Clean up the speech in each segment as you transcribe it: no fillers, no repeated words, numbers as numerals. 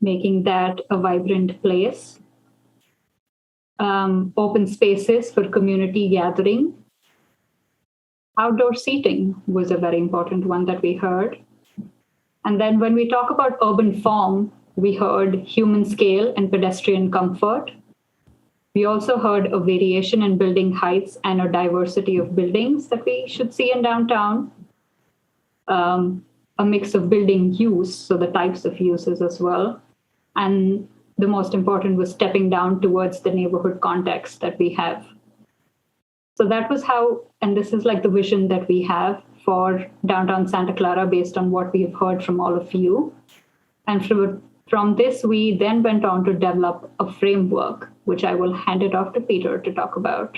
making that a vibrant place. Open spaces for community gathering. Outdoor seating was a very important one that we heard. And then when we talk about urban form, we heard human scale and pedestrian comfort. We also heard a variation in building heights and a diversity of buildings that we should see in downtown. A mix of building use, so the types of uses as well. And the most important was stepping down towards the neighborhood context that we have. So that was how, and this is like the vision that we have for downtown Santa Clara based on what we've heard from all of you. And from this, we then went on to develop a framework, which I will hand it off to Peter to talk about.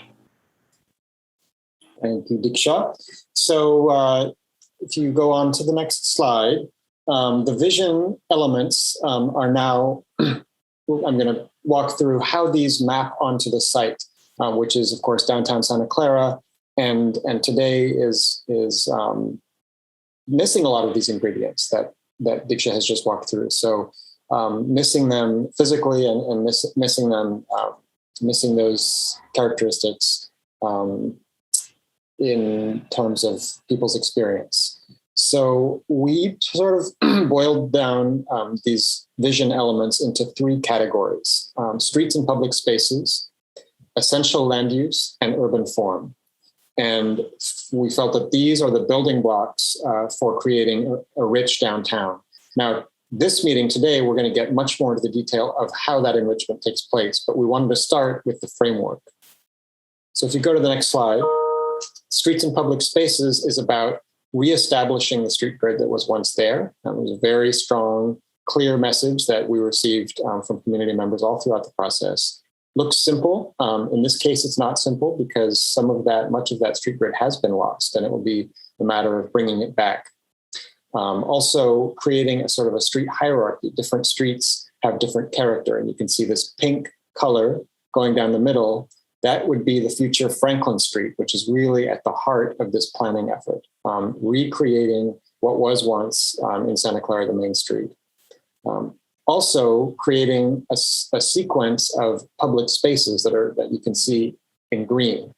Thank you, Diksha. So if you go on to the next slide, the vision elements are now, I'm going to walk through how these map onto the site, which is, of course, downtown Santa Clara. And today is missing a lot of these ingredients that Diksha has just walked through. So missing them physically and missing those characteristics in terms of people's experience. So we sort of boiled down these vision elements into three categories: streets and public spaces, essential land use, and urban form. And we felt that these are the building blocks for creating a rich downtown. Now, this meeting today, we're going to get much more into the detail of how that enrichment takes place, but we wanted to start with the framework. So if you go to the next slide, streets and public spaces is about reestablishing the street grid that was once there. That was a very strong, clear message that we received from community members all throughout the process. Looks simple. In this case, it's not simple because much of that street grid has been lost, and it will be a matter of bringing it back. Also creating a sort of a street hierarchy. Different streets have different character, and you can see this pink color going down the middle. That would be the future Franklin Street, which is really at the heart of this planning effort, recreating what was once in Santa Clara, the main street. Also creating a sequence of public spaces that you can see in green.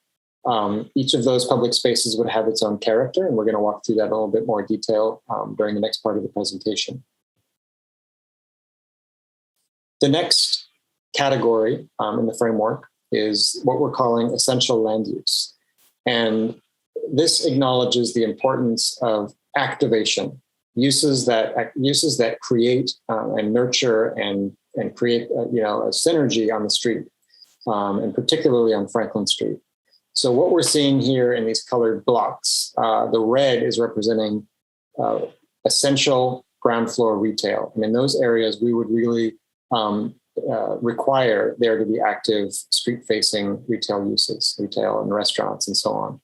Each of those public spaces would have its own character, and we're going to walk through that in a little bit more detail during the next part of the presentation. The next category in the framework is what we're calling essential land use. And this acknowledges the importance of activation, uses that create and nurture and create a synergy on the street, and particularly on Franklin Street. So what we're seeing here in these colored blocks, the red is representing essential ground floor retail. And in those areas, we would really require there to be active street-facing retail uses, retail and restaurants and so on.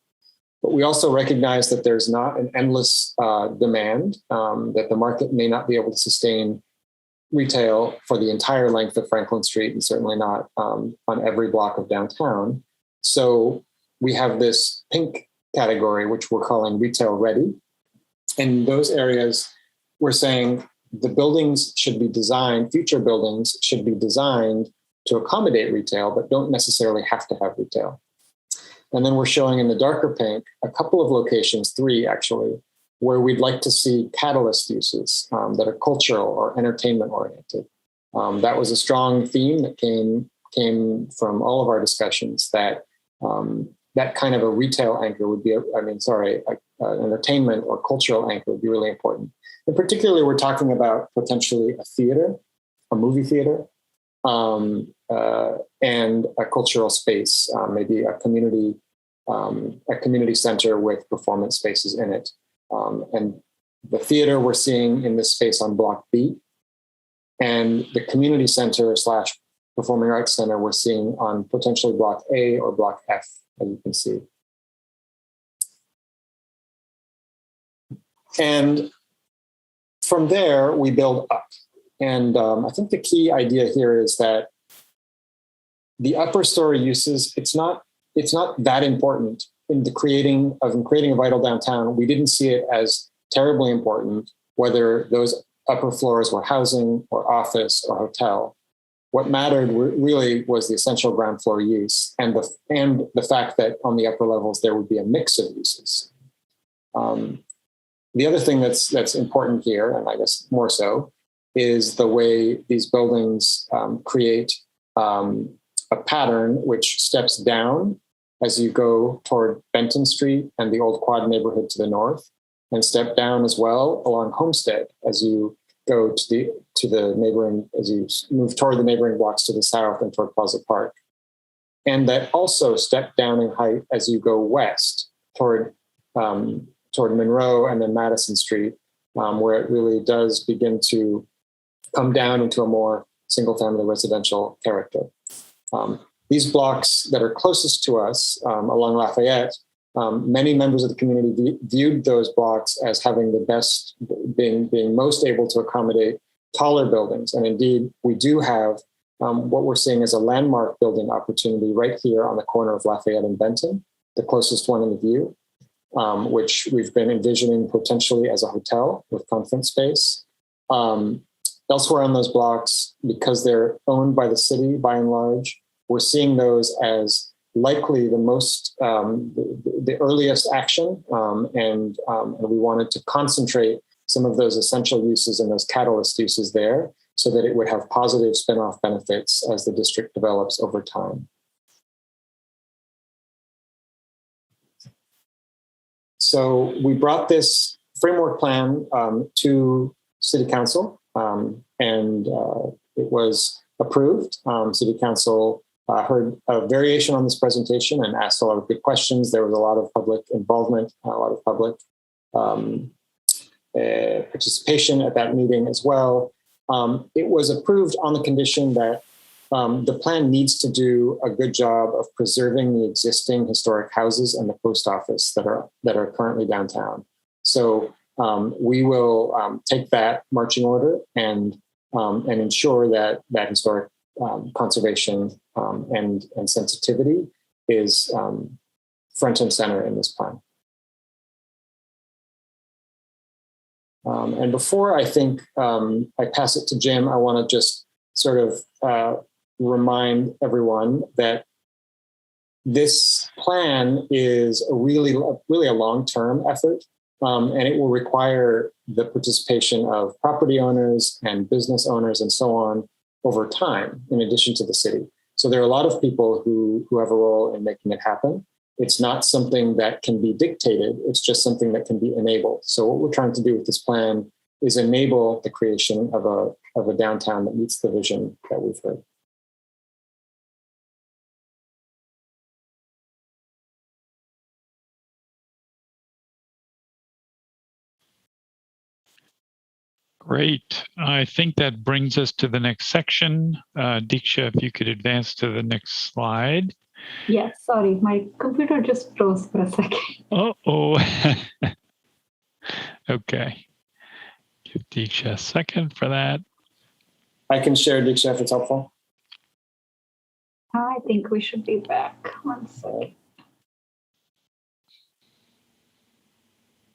But we also recognize that there's not an endless demand, that the market may not be able to sustain retail for the entire length of Franklin Street, and certainly not on every block of downtown. So we have this pink category, which we're calling retail ready. In those areas, we're saying the buildings should be designed, future buildings should be designed to accommodate retail, but don't necessarily have to have retail. And then we're showing in the darker pink a couple of locations, 3 actually, where we'd like to see catalyst uses that are cultural or entertainment oriented. That was a strong theme that came from all of our discussions, that that kind of a retail anchor would be, an entertainment or cultural anchor would be really important. And particularly, we're talking about potentially a theater, a movie theater, and a cultural space, maybe a community center with performance spaces in it. And the theater we're seeing in this space on Block B, and the community center / performing arts center we're seeing on potentially Block A or Block F, as you can see. And from there, we build up. And I think the key idea here is that the upper story uses, it's not that important in creating a vital downtown. We didn't see it as terribly important whether those upper floors were housing or office or hotel. What mattered really was the essential ground floor use and the fact that on the upper levels there would be a mix of uses. The other thing that's important here, and I guess more so, is the way these buildings create a pattern which steps down as you go toward Benton Street and the Old Quad neighborhood to the north, and step down as well along Homestead as you go to the neighboring, as you move toward the neighboring blocks to the south and toward Plaza Park. And that also step down in height as you go west toward Monroe and then Madison Street, where it really does begin to come down into a more single-family residential character. These blocks that are closest to us along Lafayette, many members of the community viewed those blocks as having the best, being most able to accommodate taller buildings. And indeed, we do have what we're seeing as a landmark building opportunity right here on the corner of Lafayette and Benton, the closest one in the view, which we've been envisioning potentially as a hotel with conference space. Elsewhere on those blocks, because they're owned by the city by and large, we're seeing those as likely the most, the earliest action. And we wanted to concentrate some of those essential uses and those catalyst uses there so that it would have positive spin-off benefits as the district develops over time. So we brought this framework plan to City Council, and it was approved. City Council heard a variation on this presentation and asked a lot of good questions. There was a lot of public involvement, a lot of public participation at that meeting as well. It was approved on the condition that the plan needs to do a good job of preserving the existing historic houses and the post office that are currently downtown. So we will take that marching order and ensure that historic conservation and sensitivity is front and center in this plan. And before I think I pass it to Jim, I want to just sort of remind everyone that this plan is really a long-term effort, and it will require the participation of property owners and business owners and so on over time, in addition to the city. So there are a lot of people who have a role in making it happen. It's not something that can be dictated. It's just something that can be enabled. So what we're trying to do with this plan is enable the creation of a downtown that meets the vision that we've heard. Great. I think that brings us to the next section. Diksha, if you could advance to the next slide. Yes, sorry, my computer just froze for a second. Uh-oh. Okay. Give Diksha a second for that. I can share, Diksha, if it's helpful. I think we should be back. One second.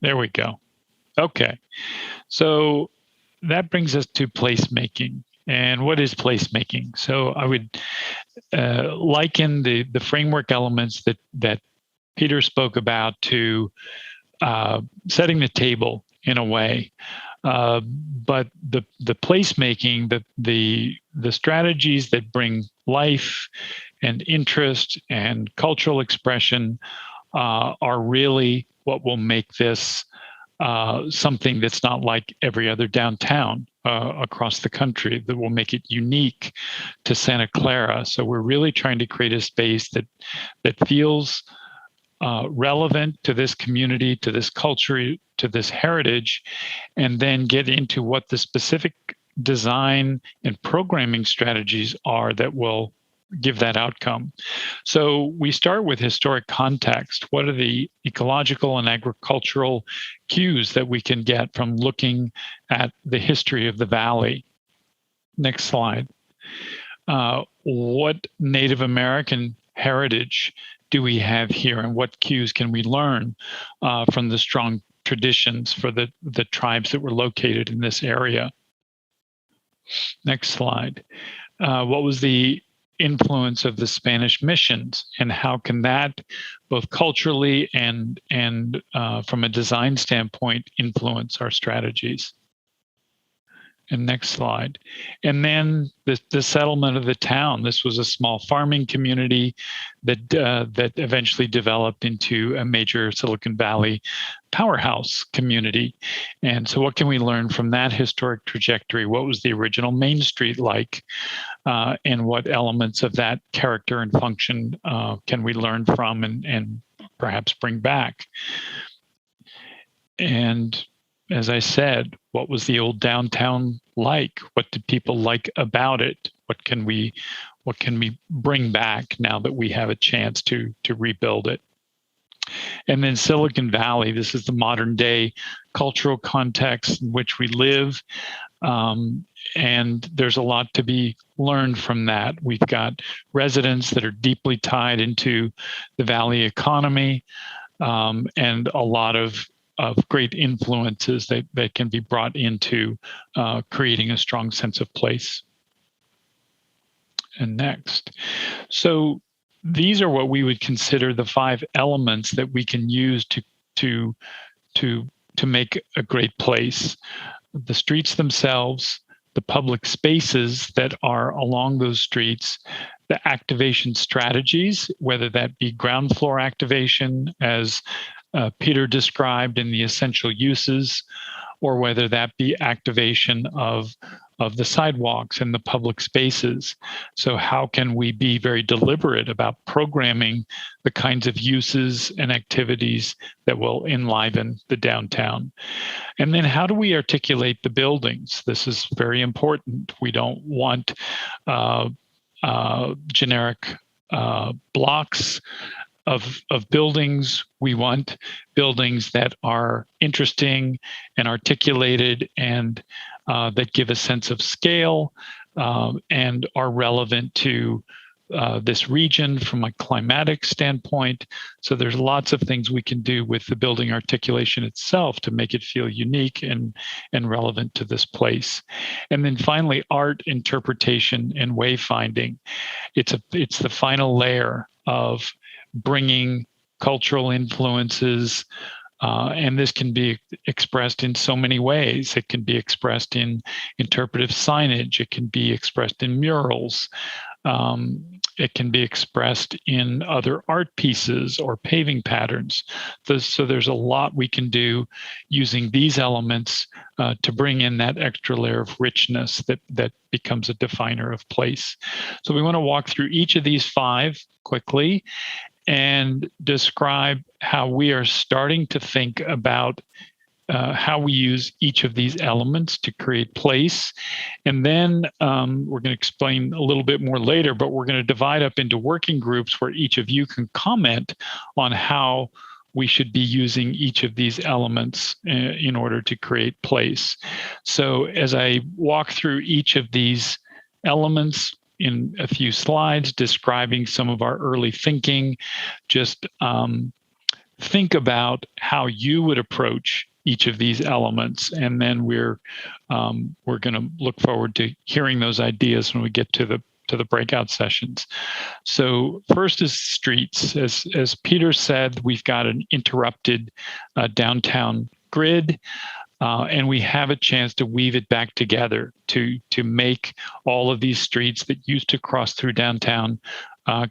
There we go. Okay. So that brings us to placemaking. And what is placemaking? So I would liken the framework elements that Peter spoke about to setting the table in a way. But the placemaking, the strategies that bring life and interest and cultural expression are really what will make this something that's not like every other downtown across the country, that will make it unique to Santa Clara. So we're really trying to create a space that feels relevant to this community, to this culture, to this heritage, and then get into what the specific design and programming strategies are that will give that outcome. So we start with historic context. What are the ecological and agricultural cues that we can get from looking at the history of the valley? Next slide. What Native American heritage do we have here, and what cues can we learn from the strong traditions for the tribes that were located in this area? Next slide. What was the influence of the Spanish missions, and how can that, both culturally and from a design standpoint, influence our strategies? And next slide. And then the settlement of the town. This was a small farming community that eventually developed into a major Silicon Valley powerhouse community. And so what can we learn from that historic trajectory? What was the original Main Street like? And what elements of that character and function can we learn from and perhaps bring back? And as I said, what was the old downtown like? What did people like about it? What can we bring back now that we have a chance to rebuild it? And then Silicon Valley, this is the modern day cultural context in which we live. And there's a lot to be learned from that. We've got residents that are deeply tied into the Valley economy, and a lot of great influences that can be brought into creating a strong sense of place. And next. So these are what we would consider the 5 elements that we can use to make a great place. The streets themselves, the public spaces that are along those streets, the activation strategies, whether that be ground floor activation, as Peter described in the essential uses, or whether that be activation of the sidewalks and the public spaces. So how can we be very deliberate about programming the kinds of uses and activities that will enliven the downtown? And then how do we articulate the buildings? This is very important. We don't want generic blocks of buildings. We want buildings that are interesting and articulated and that give a sense of scale and are relevant to this region from a climatic standpoint. So there's lots of things we can do with the building articulation itself to make it feel unique and relevant to this place. And then finally, art interpretation and wayfinding. It's the final layer of bringing cultural influences, and this can be expressed in so many ways. It can be expressed in interpretive signage. It can be expressed in murals. It can be expressed in other art pieces or paving patterns. So there's a lot we can do using these elements to bring in that extra layer of richness that becomes a definer of place. So we want to walk through each of these 5 quickly and describe how we are starting to think about how we use each of these elements to create place. And then we're going to explain a little bit more later, but we're going to divide up into working groups where each of you can comment on how we should be using each of these elements in order to create place. So as I walk through each of these elements in a few slides describing some of our early thinking, just think about how you would approach each of these elements, and then we're going to look forward to hearing those ideas when we get to the breakout sessions. So first is streets. As Peter said, we've got an interrupted downtown grid. And we have a chance to weave it back together to make all of these streets that used to cross through downtown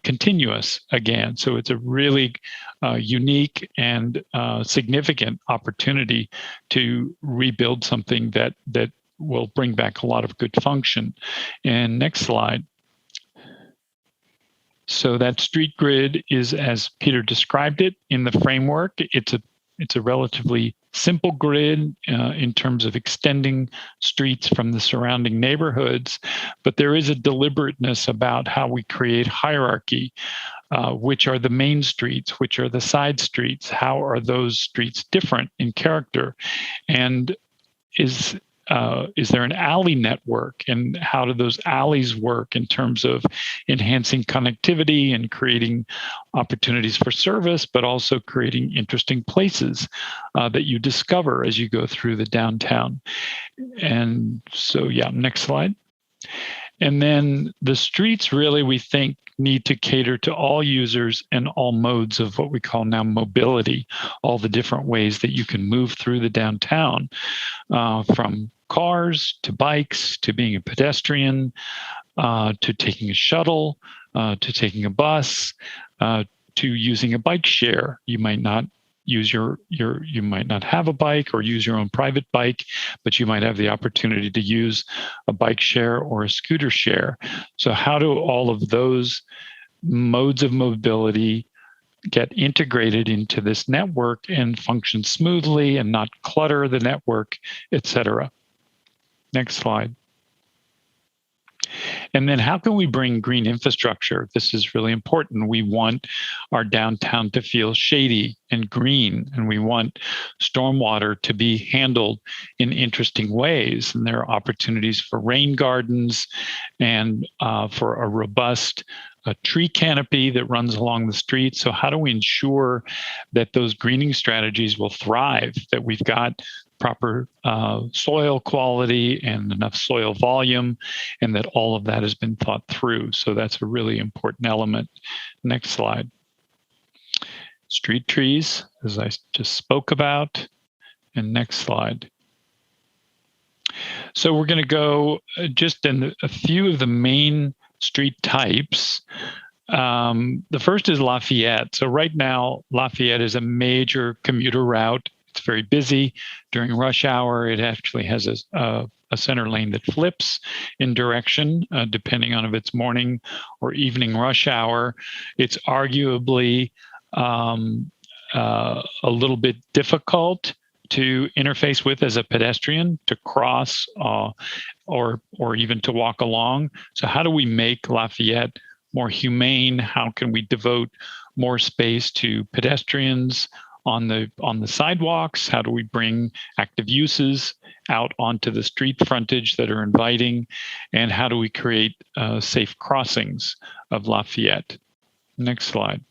continuous again. So it's a really unique and significant opportunity to rebuild something that will bring back a lot of good function. And next slide. So that street grid is, as Peter described it in the framework, it's a relatively simple grid in terms of extending streets from the surrounding neighborhoods, but there is a deliberateness about how we create hierarchy. Which are the main streets, which are the side streets, how are those streets different in character, and is there an alley network, and how do those alleys work in terms of enhancing connectivity and creating opportunities for service, but also creating interesting places that you discover as you go through the downtown. And so, yeah, next slide. And then the streets really, we think, need to cater to all users and all modes of what we call now mobility, all the different ways that you can move through the downtown, from cars to bikes to being a pedestrian, to taking a shuttle, to taking a bus, to using a bike share. You might not use you might not have a bike or use your own private bike, but you might have the opportunity to use a bike share or a scooter share. So how do all of those modes of mobility get integrated into this network and function smoothly and not clutter the network, et cetera? Next slide. And then how can we bring green infrastructure? This is really important. We want our downtown to feel shady and green, and we want stormwater to be handled in interesting ways. And there are opportunities for rain gardens and for a robust tree canopy that runs along the street. So how do we ensure that those greening strategies will thrive, that we've got proper soil quality and enough soil volume, and that all of that has been thought through? So that's a really important element. Next slide. Street trees, as I just spoke about. And next slide. So we're going to go just in a few of the main street types. The first is Lafayette. So right now, Lafayette is a major commuter route. It's very busy during rush hour. It actually has a center lane that flips in direction depending on if it's morning or evening rush hour. It's arguably a little bit difficult to interface with as a pedestrian, to cross or even to walk along. So how do we make Lafayette more humane? How can we devote more space to pedestrians on the sidewalks? How do we bring active uses out onto the street frontage that are inviting? And how do we create safe crossings of Lafayette? Next slide.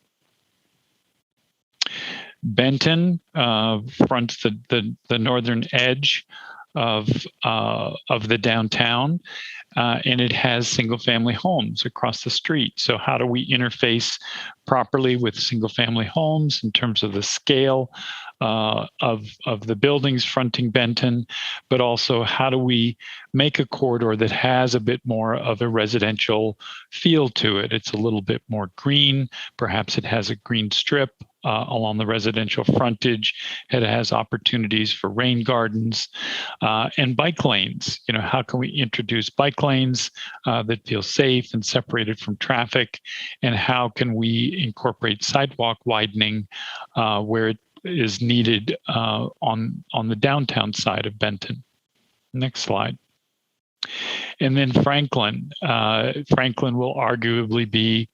Benton fronts the northern edge of the downtown, and it has single-family homes across the street. So how do we interface properly with single-family homes in terms of the scale of the buildings fronting Benton, but also how do we make a corridor that has a bit more of a residential feel to it? It's a little bit more green. Perhaps it has a green strip along the residential frontage. It has opportunities for rain gardens and bike lanes. You know, how can we introduce bike lanes that feel safe and separated from traffic? And how can we incorporate sidewalk widening where it is needed on the downtown side of Benton? Next slide. And then Franklin. Franklin will arguably be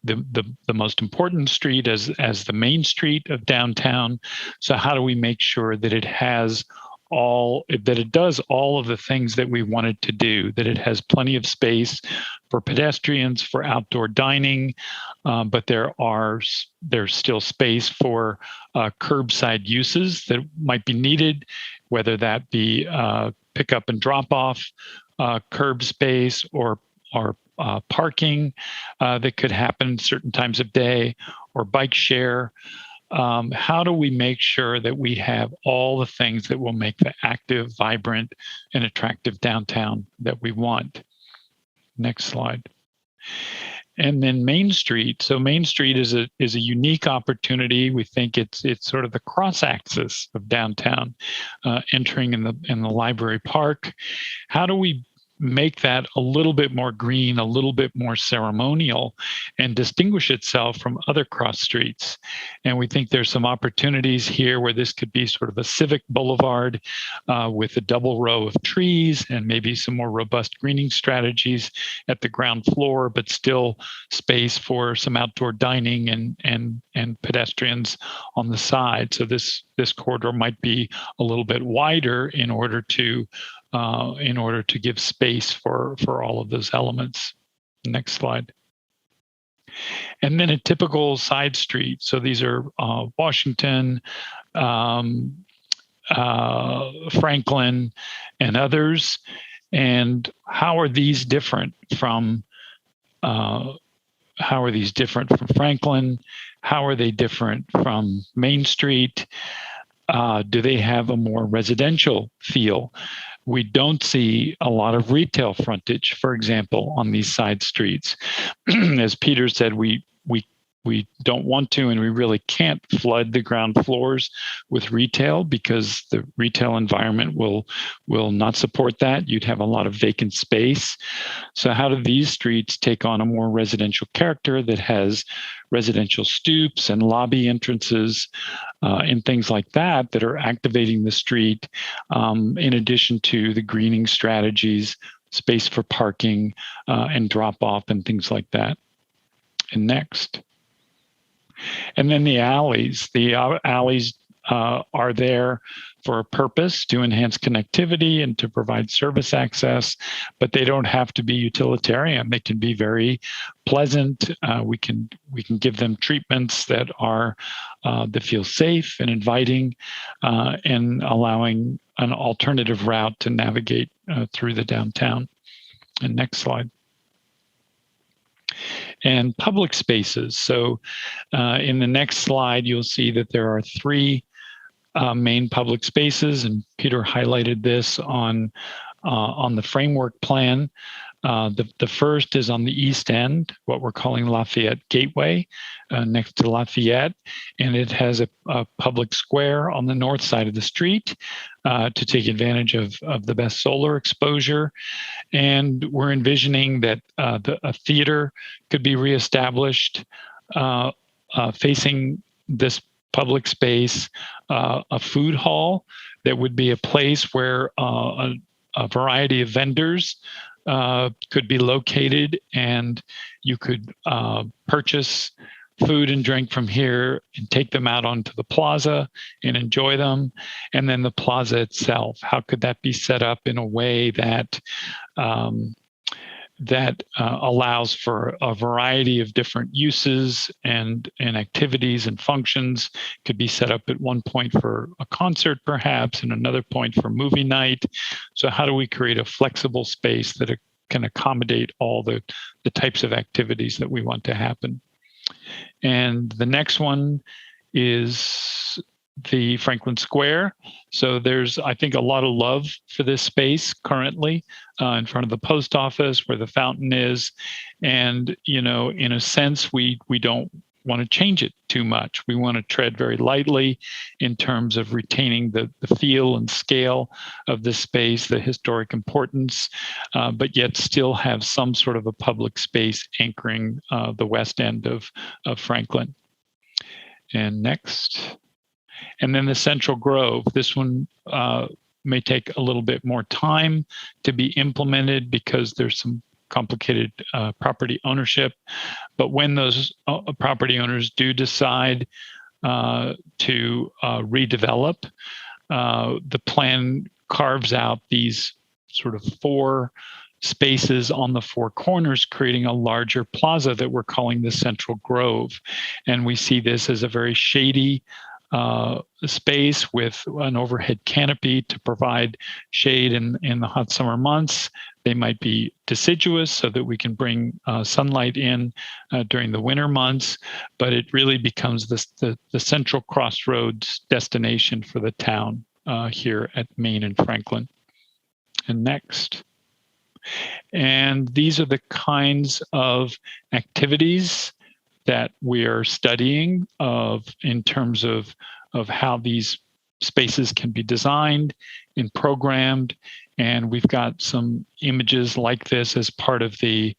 the most important street as the main street of downtown. So how do we make sure that it has that it does all of the things that we want it to do, that it has plenty of space for pedestrians, for outdoor dining, but there's still space for curbside uses that might be needed, whether that be pick up and drop off curb space or parking that could happen certain times of day, or bike share. How do we make sure that we have all the things that will make the active, vibrant, and attractive downtown that we want? Next slide. And then Main Street. So Main Street is a unique opportunity. We think it's sort of the cross axis of downtown, entering in the library park. How do we make that a little bit more green, a little bit more ceremonial, and distinguish itself from other cross streets? And we think there's some opportunities here where this could be sort of a civic boulevard with a double row of trees and maybe some more robust greening strategies at the ground floor, but still space for some outdoor dining and pedestrians on the side. So this corridor might be a little bit wider in order to give space for all of those elements. Next slide. And then a typical side street. So these are Washington, Franklin, and others. And how are these different from Franklin? How are they different from Main Street? Do they have a more residential feel? We don't see a lot of retail frontage, for example, on these side streets. As Peter said, we don't want to, and we really can't flood the ground floors with retail because the retail environment will not support that. You'd have a lot of vacant space. So how do these streets take on a more residential character that has residential stoops and lobby entrances and things like that that are activating the street, in addition to the greening strategies, space for parking and drop off and things like that. And next. And then the alleys. The alleys are there for a purpose, to enhance connectivity and to provide service access, but they don't have to be utilitarian. They can be very pleasant. We can give them treatments that feel safe and inviting, and allowing an alternative route to navigate through the downtown. And next slide. And public spaces. So in the next slide, you'll see that there are three main public spaces, and Peter highlighted this on the framework plan. The first is on the east end, what we're calling Lafayette Gateway, next to Lafayette, and it has a public square on the north side of the street to take advantage of the best solar exposure. And we're envisioning that a theater could be reestablished facing this public space, a food hall that would be a place where a variety of vendors could be located, and you could purchase food and drink from here and take them out onto the plaza and enjoy them. And then the plaza itself, how could that be set up in a way that allows for a variety of different uses and activities and functions? Could be set up at one point for a concert, perhaps, and another point for movie night. So how do we create a flexible space that can accommodate all the types of activities that we want to happen? And the next one is the Franklin Square. So there's, I think, a lot of love for this space currently in front of the post office where the fountain is. And, in a sense, we don't want to change it too much. We want to tread very lightly in terms of retaining the feel and scale of this space, the historic importance, but yet still have some sort of a public space anchoring the west end of Franklin. And next. And then the Central Grove. This one may take a little bit more time to be implemented because there's some complicated property ownership. But when those property owners do decide to redevelop, the plan carves out these sort of four spaces on the four corners, creating a larger plaza that we're calling the Central Grove. And we see this as a very shady space with an overhead canopy to provide shade in the hot summer months. They might be deciduous so that we can bring sunlight in during the winter months, but it really becomes the central crossroads destination for the town here at Main and Franklin. And next. And these are the kinds of activities that we are studying in terms of how these spaces can be designed and programmed. And we've got some images like this as part of the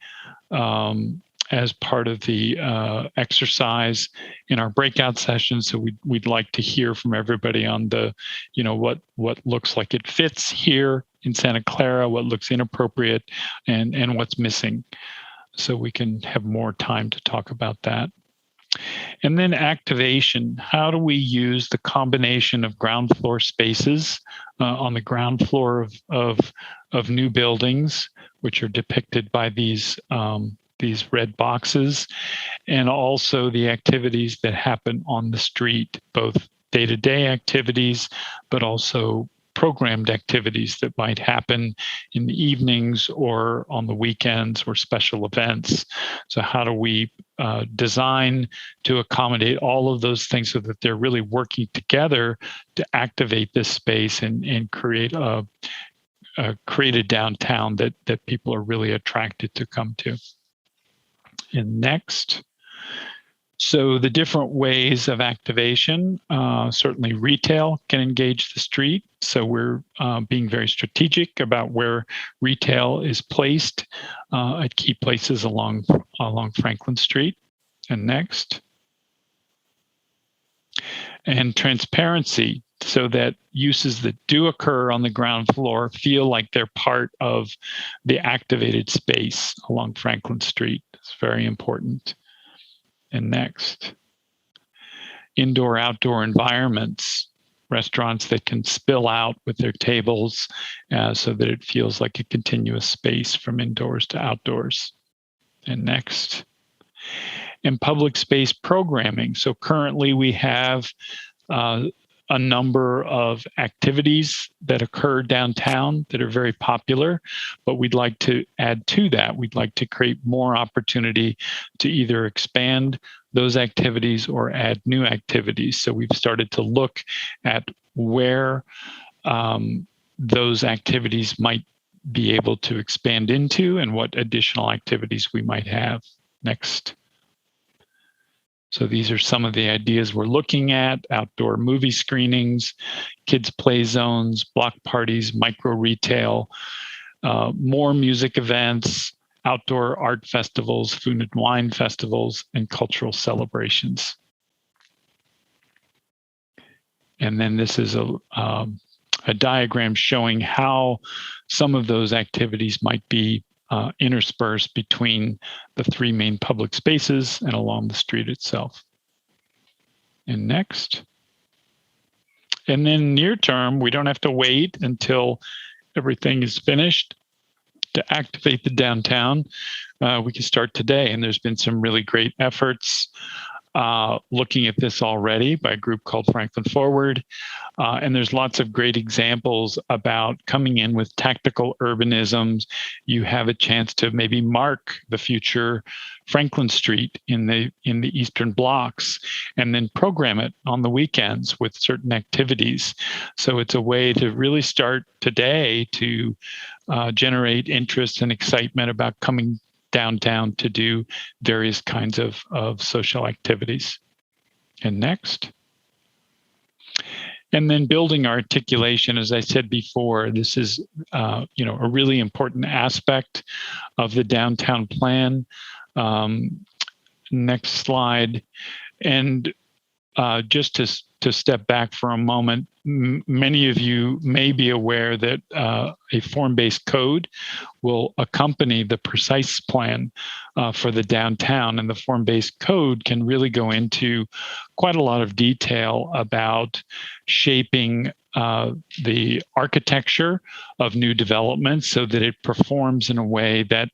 exercise in our breakout sessions. So we'd like to hear from everybody on what looks like it fits here in Santa Clara, what looks inappropriate, and what's missing. So we can have more time to talk about that. And then activation. How do we use the combination of ground floor spaces on the ground floor of new buildings, which are depicted by these red boxes, and also the activities that happen on the street, both day-to-day activities, but also programmed activities that might happen in the evenings or on the weekends or special events. So how do we design to accommodate all of those things so that they're really working together to activate this space and create a downtown that people are really attracted to come to. And next. So the different ways of activation, certainly retail can engage the street. So we're being very strategic about where retail is placed at key places along Franklin Street. And next. And transparency, so that uses that do occur on the ground floor feel like they're part of the activated space along Franklin Street. It's very important. And next, indoor-outdoor environments, restaurants that can spill out with their tables so that it feels like a continuous space from indoors to outdoors. And next, and public space programming. So currently we have a number of activities that occur downtown that are very popular, but we'd like to add to that. We'd like to create more opportunity to either expand those activities or add new activities. So we've started to look at where those activities might be able to expand into and what additional activities we might have. Next. So these are some of the ideas we're looking at: outdoor movie screenings, kids play zones, block parties, micro retail, more music events, outdoor art festivals, food and wine festivals, and cultural celebrations. And then this is a diagram showing how some of those activities might be interspersed between the three main public spaces and along the street itself. And next. And then near term, we don't have to wait until everything is finished to activate the downtown. We can start today, and there's been some really great efforts looking at this already by a group called Franklin Forward. And there's lots of great examples about coming in with tactical urbanisms. You have a chance to maybe mark the future Franklin Street in the Eastern blocks, and then program it on the weekends with certain activities. So it's a way to really start today to generate interest and excitement about coming downtown to do various kinds of social activities. And next. And then building articulation, as I said before, this is a really important aspect of the downtown plan. Next slide. And just to step back for a moment, many of you may be aware that a form-based code will accompany the precise plan for the downtown, and the form-based code can really go into quite a lot of detail about shaping the architecture of new developments so that it performs in a way that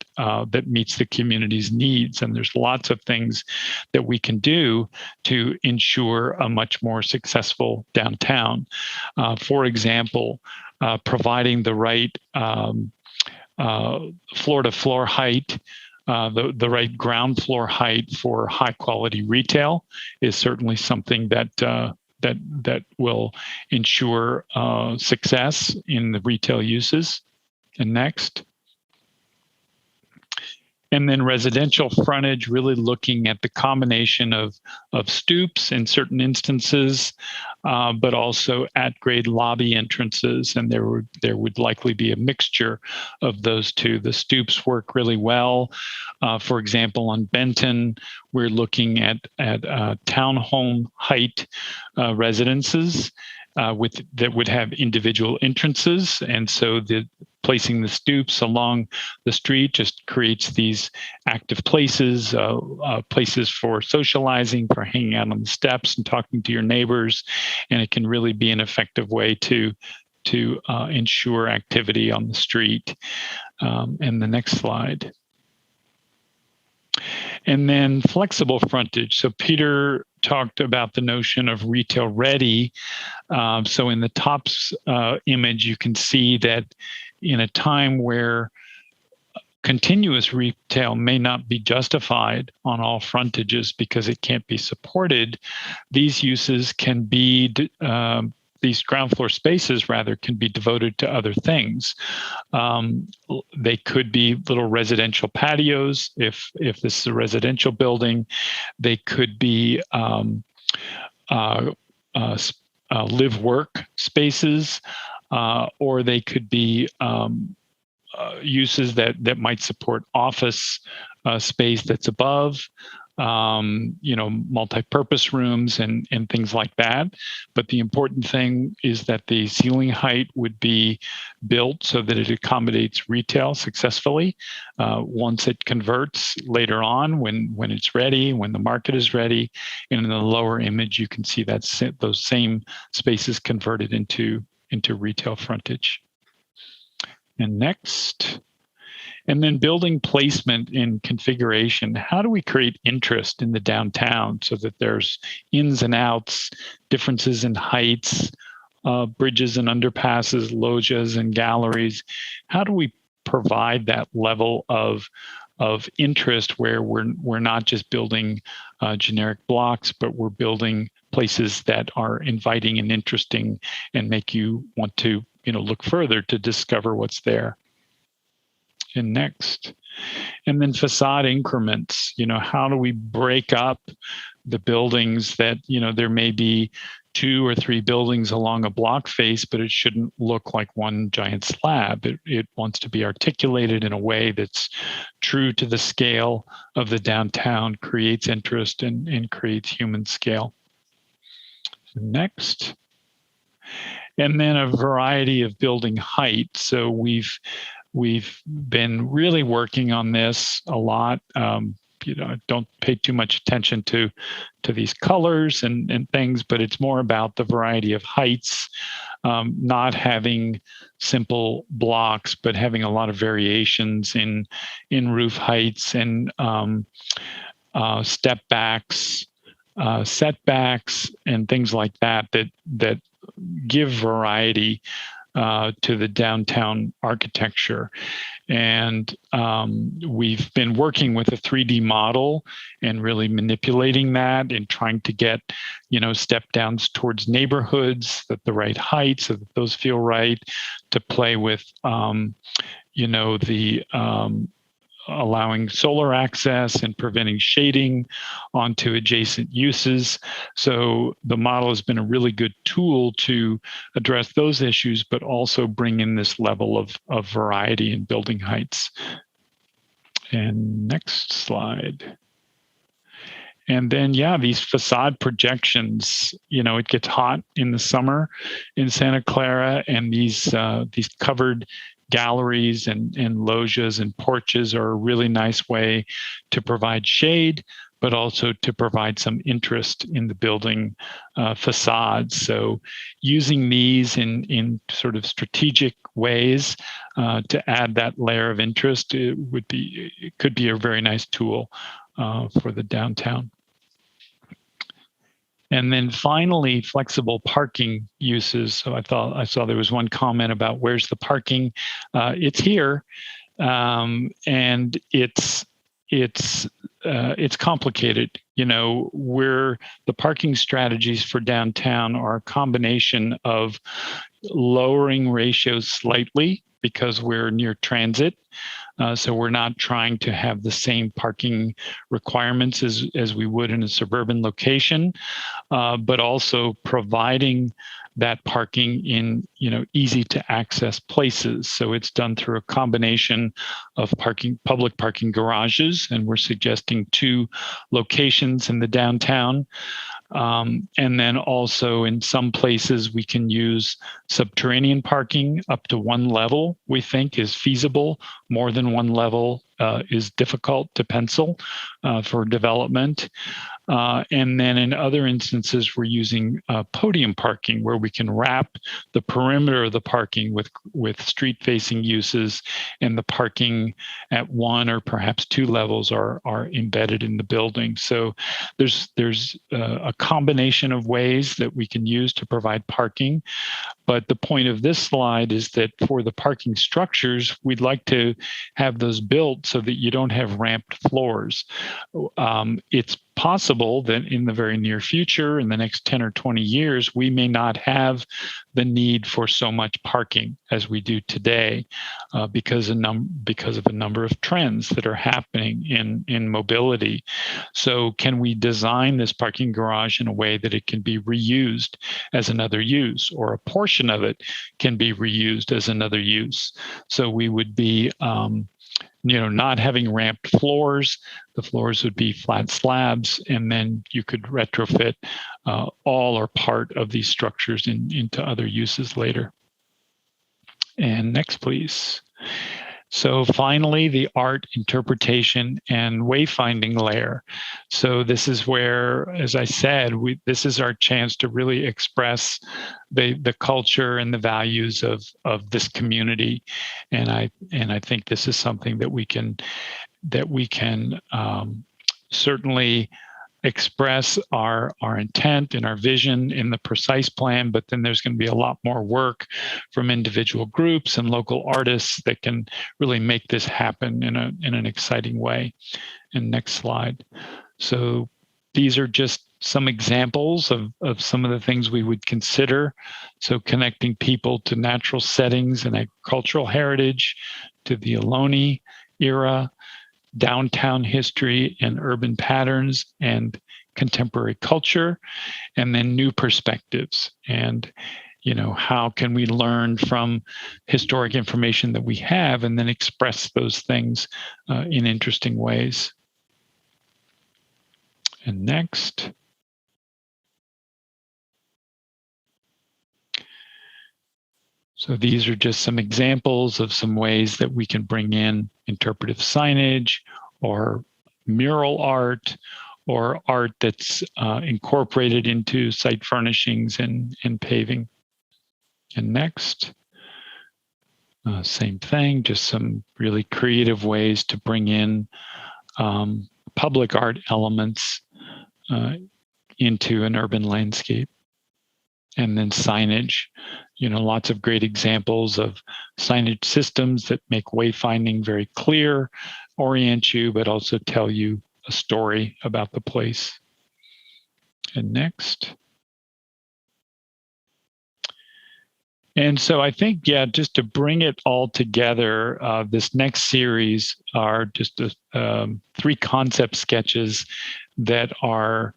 that meets the community's needs. And there's lots of things that we can do to ensure a much more successful downtown. For example, providing the right floor-to-floor height, the right ground floor height for high-quality retail is certainly something that that will ensure success in the retail uses. And next. And then residential frontage, really looking at the combination of stoops in certain instances, but also at-grade lobby entrances. And there would likely be a mixture of those two. The stoops work really well. For example, on Benton, we're looking at townhome height residences that would have individual entrances. And so placing the stoops along the street just creates these active places, places for socializing, for hanging out on the steps and talking to your neighbors. And it can really be an effective way to ensure activity on the street. And the next slide. And then flexible frontage. So Peter talked about the notion of retail ready. So in the top image, you can see that in a time where continuous retail may not be justified on all frontages because it can't be supported, these uses can be, these ground floor spaces rather, can be devoted to other things. They could be little residential patios if this is a residential building. They could be live-work spaces, or they could be uses that might support office space that's above, multi-purpose rooms and things like that. But the important thing is that the ceiling height would be built so that it accommodates retail successfully. Once it converts later on, when it's ready, when the market is ready, and in the lower image, you can see that those same spaces converted into retail frontage. And next. And then building placement and configuration. How do we create interest in the downtown so that there's ins and outs, differences in heights, bridges and underpasses, loggias and galleries? How do we provide that level of interest where we're not just building generic blocks, but we're building places that are inviting and interesting and make you want to look further to discover what's there? And next. And then facade increments. How do we break up the buildings that, there may be 2 or 3 buildings along a block face, but it shouldn't look like one giant slab. It wants to be articulated in a way that's true to the scale of the downtown, creates interest and creates human scale. Next. And then a variety of building height. So we've been really working on this a lot. Don't pay too much attention to these colors and things, but it's more about the variety of heights, not having simple blocks, but having a lot of variations in roof heights and step backs, setbacks, and things like that give variety to the downtown architecture. And we've been working with a 3D model and really manipulating that and trying to get, step downs towards neighborhoods at the right height so that those feel right, to play with, the allowing solar access and preventing shading onto adjacent uses. So the model has been a really good tool to address those issues, but also bring in this level of variety in building heights. And next slide. And then, these facade projections, it gets hot in the summer in Santa Clara, and these covered galleries and loggias and porches are a really nice way to provide shade, but also to provide some interest in the building facades. So using these in sort of strategic ways to add that layer of interest, it could be a very nice tool for the downtown. And then finally, flexible parking uses. So I saw there was one comment about where's the parking. It's here, and it's complicated. Where the parking strategies for downtown are a combination of lowering ratios slightly because we're near transit. So we're not trying to have the same parking requirements as we would in a suburban location, but also providing that parking in easy to access places. So it's done through a combination of public parking garages, and we're suggesting 2 locations in the downtown. And then also in some places we can use subterranean parking up to 1 level, we think is feasible. More than 1 level is difficult to pencil for development. And then in other instances, we're using podium parking, where we can wrap the perimeter of the parking with street-facing uses, and the parking at one or perhaps two levels are embedded in the building. So there's a combination of ways that we can use to provide parking. But the point of this slide is that for the parking structures, we'd like to have those built so that you don't have ramped floors. It's possible that in the very near future, in the next 10 or 20 years, we may not have the need for so much parking as we do today, because of a number of trends that are happening in mobility. So can we design this parking garage in a way that it can be reused as another use, or a portion of it can be reused as another use? So we would be not having ramped floors. The floors would be flat slabs, and then you could retrofit all or part of these structures into other uses later. And next, please. So finally, the art, interpretation, and wayfinding layer. So this is where, as I said, this is our chance to really express the culture and the values of this community, and I think this is something that we can certainly express our intent and our vision in the precise plan, but then there's going to be a lot more work from individual groups and local artists that can really make this happen in an exciting way. And next slide. So these are just some examples of some of the things we would consider. So connecting people to natural settings and agricultural heritage, to the Ohlone era, downtown history and urban patterns and contemporary culture, and then new perspectives. And, how can we learn from historic information that we have and then express those things in interesting ways? And next. So these are just some examples of some ways that we can bring in interpretive signage or mural art or art that's incorporated into site furnishings and paving. And next, same thing, just some really creative ways to bring in public art elements into an urban landscape. And then signage, lots of great examples of signage systems that make wayfinding very clear, orient you, but also tell you a story about the place. And next. And so I think, just to bring it all together, this next series are just 3 concept sketches that are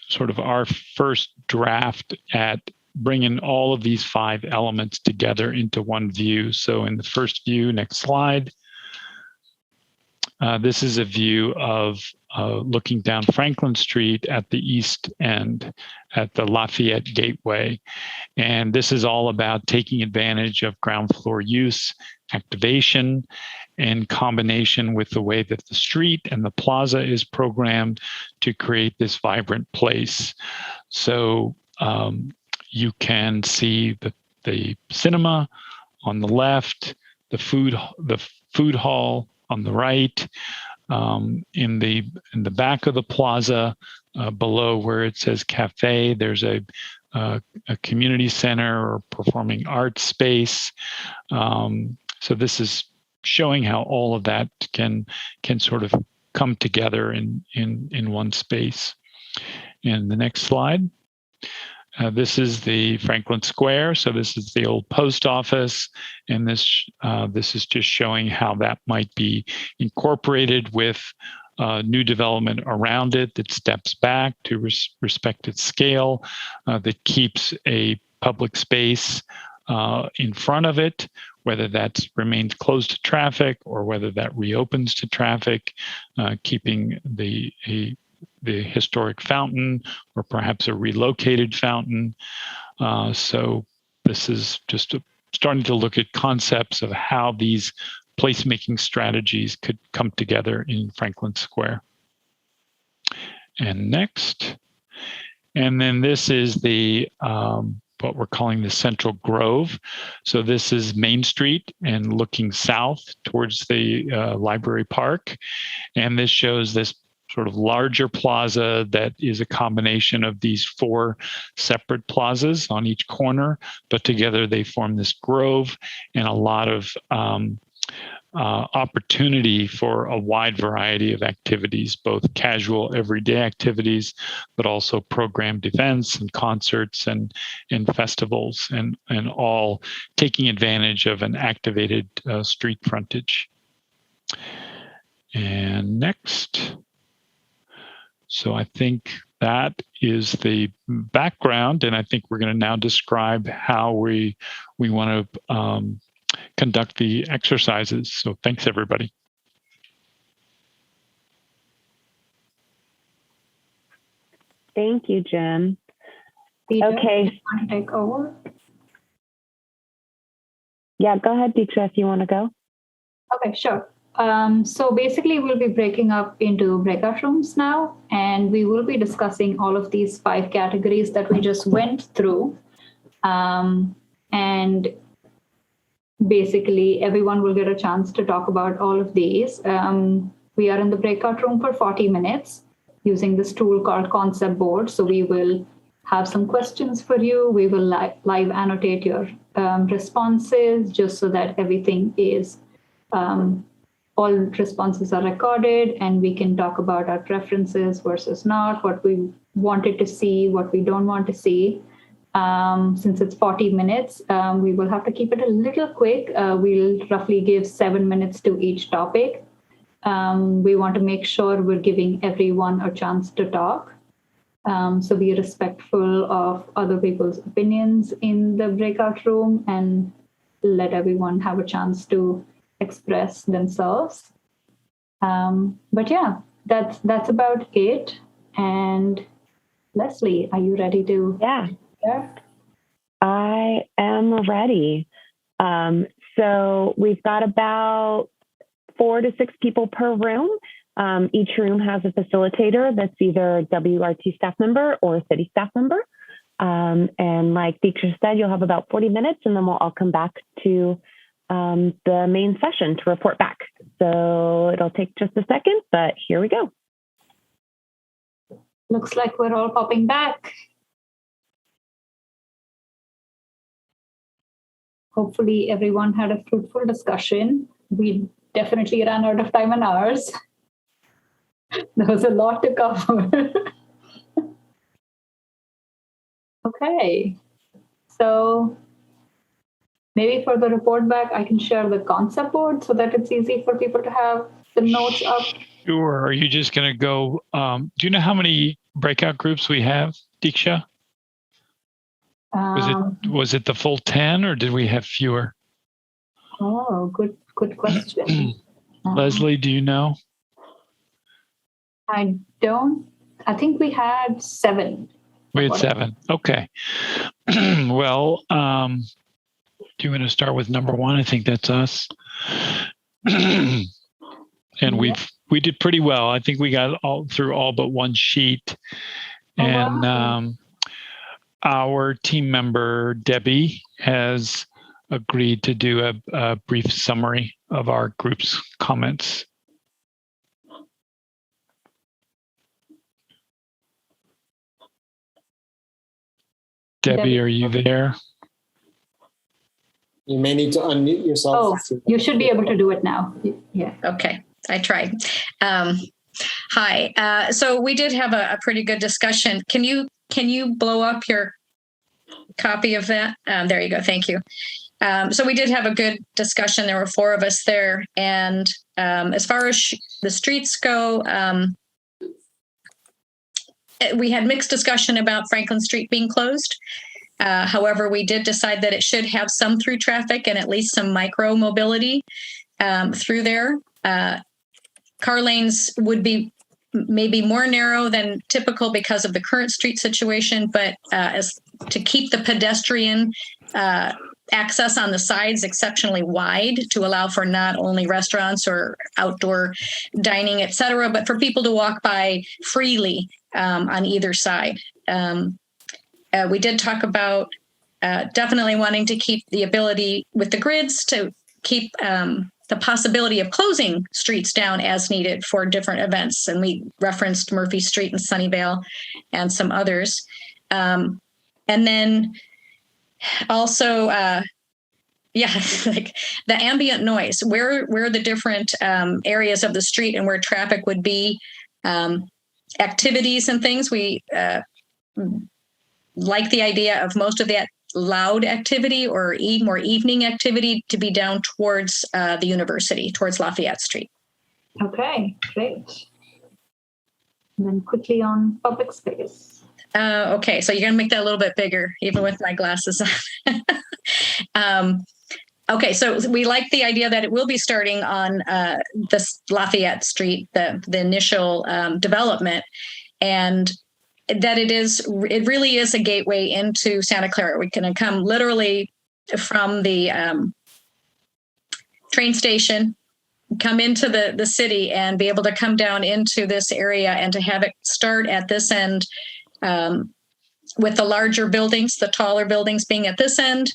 sort of our first draft at bringing all of these 5 elements together into one view. So in the first view, next slide, this is a view of looking down Franklin Street at the east end at the Lafayette Gateway. And this is all about taking advantage of ground floor use, activation, in combination with the way that the street and the plaza is programmed to create this vibrant place. So you can see the cinema on the left, the food hall on the right, in the back of the plaza, below where it says cafe, there's a community center or performing arts space. So this is showing how all of that can sort of come together in one space. And the next slide. This is the Franklin Square. So this is the old post office, and this is just showing how that might be incorporated with new development around it that steps back to respect its scale, that keeps a public space in front of it, whether that remains closed to traffic or whether that reopens to traffic, keeping the historic fountain or perhaps a relocated fountain. So this is just starting to look at concepts of how these placemaking strategies could come together in Franklin Square. and next. And then this is the what we're calling the Central Grove. So this is Main Street and looking south towards the Library Park. And this shows this sort of larger plaza that is a combination of these 4 separate plazas on each corner, but together they form this grove and a lot of opportunity for a wide variety of activities, both casual, everyday activities, but also programmed events and concerts and festivals, and all taking advantage of an activated street frontage. And next. So I think that is the background, and I think we're going to now describe how we want to conduct the exercises. So thanks, everybody. Thank you, Jim. Peter, Okay. you want to take over? Yeah, go ahead, Diksha, if you want to go. Okay, sure. So basically, we'll be breaking up into breakout rooms now, and we will be discussing all of these 5 categories that we just went through. And basically, everyone will get a chance to talk about all of these. We are in the breakout room for 40 minutes using this tool called Concept Board. So we will have some questions for you. We will live annotate your responses just so that everything is all responses are recorded, and we can talk about our preferences versus not, what we wanted to see, what we don't want to see. Since it's 40 minutes, we will have to keep it a little quick. We'll roughly give 7 minutes to each topic. We want to make sure we're giving everyone a chance to talk. So be respectful of other people's opinions in the breakout room and let everyone have a chance to express themselves. But yeah, that's about it. And Leslie, are you ready to? Yeah, I am ready. So we've got about 4 to 6 people per room. Each room has a facilitator that's either a WRT staff member or a city staff member. And like Diksha said, you'll have about 40 minutes, and then we'll all come back to the main session to report back. So it'll take just a second, but here we go. Looks like we're all popping back. Hopefully everyone had a fruitful discussion. We definitely ran out of time and hours. There was a lot to cover. Okay, so maybe for the report back, I can share the concept board so that it's easy for people to have the notes up. Sure. Are you just going to go? Do you know how many breakout groups we have, Diksha? Was it the full 10, or did we have fewer? Oh, good question. Leslie, do you know? I think we had 7. We had 7. Okay. Well, do you want to start with number 1? I think that's us. And we did pretty well. I think we got through all but one sheet. And wow. Our team member, Debbie, has agreed to do a brief summary of our group's comments. Debbie, are you there? You may need to unmute yourself. Oh, you should be able to do it now. Yeah. Okay, I tried. Hi. So we did have a pretty good discussion. Can you blow up your copy of that? There you go. Thank you. So we did have a good discussion. There were 4 of us there. And as far as the streets go, we had mixed discussion about Franklin Street being closed. However, we did decide that it should have some through traffic and at least some micro mobility through there. Car lanes would be maybe more narrow than typical because of the current street situation, but as to keep the pedestrian access on the sides exceptionally wide to allow for not only restaurants or outdoor dining, et cetera, but for people to walk by freely on either side. We did talk about definitely wanting to keep the ability with the grids to keep the possibility of closing streets down as needed for different events. And we referenced Murphy Street in Sunnyvale and some others. And then also, like the ambient noise, where the different areas of the street and where traffic would be, activities and things. We like the idea of most of that loud activity or more evening activity to be down towards the university, towards Lafayette Street. Okay, great. And then quickly on public space. Okay, so you're going to make that a little bit bigger, even with my glasses on. Okay, so we like the idea that it will be starting on this Lafayette Street, the initial development, and that it really is a gateway into Santa Clara. We can come literally from the train station, come into the city, and be able to come down into this area, and to have it start at this end with the larger buildings, the taller buildings being at this end.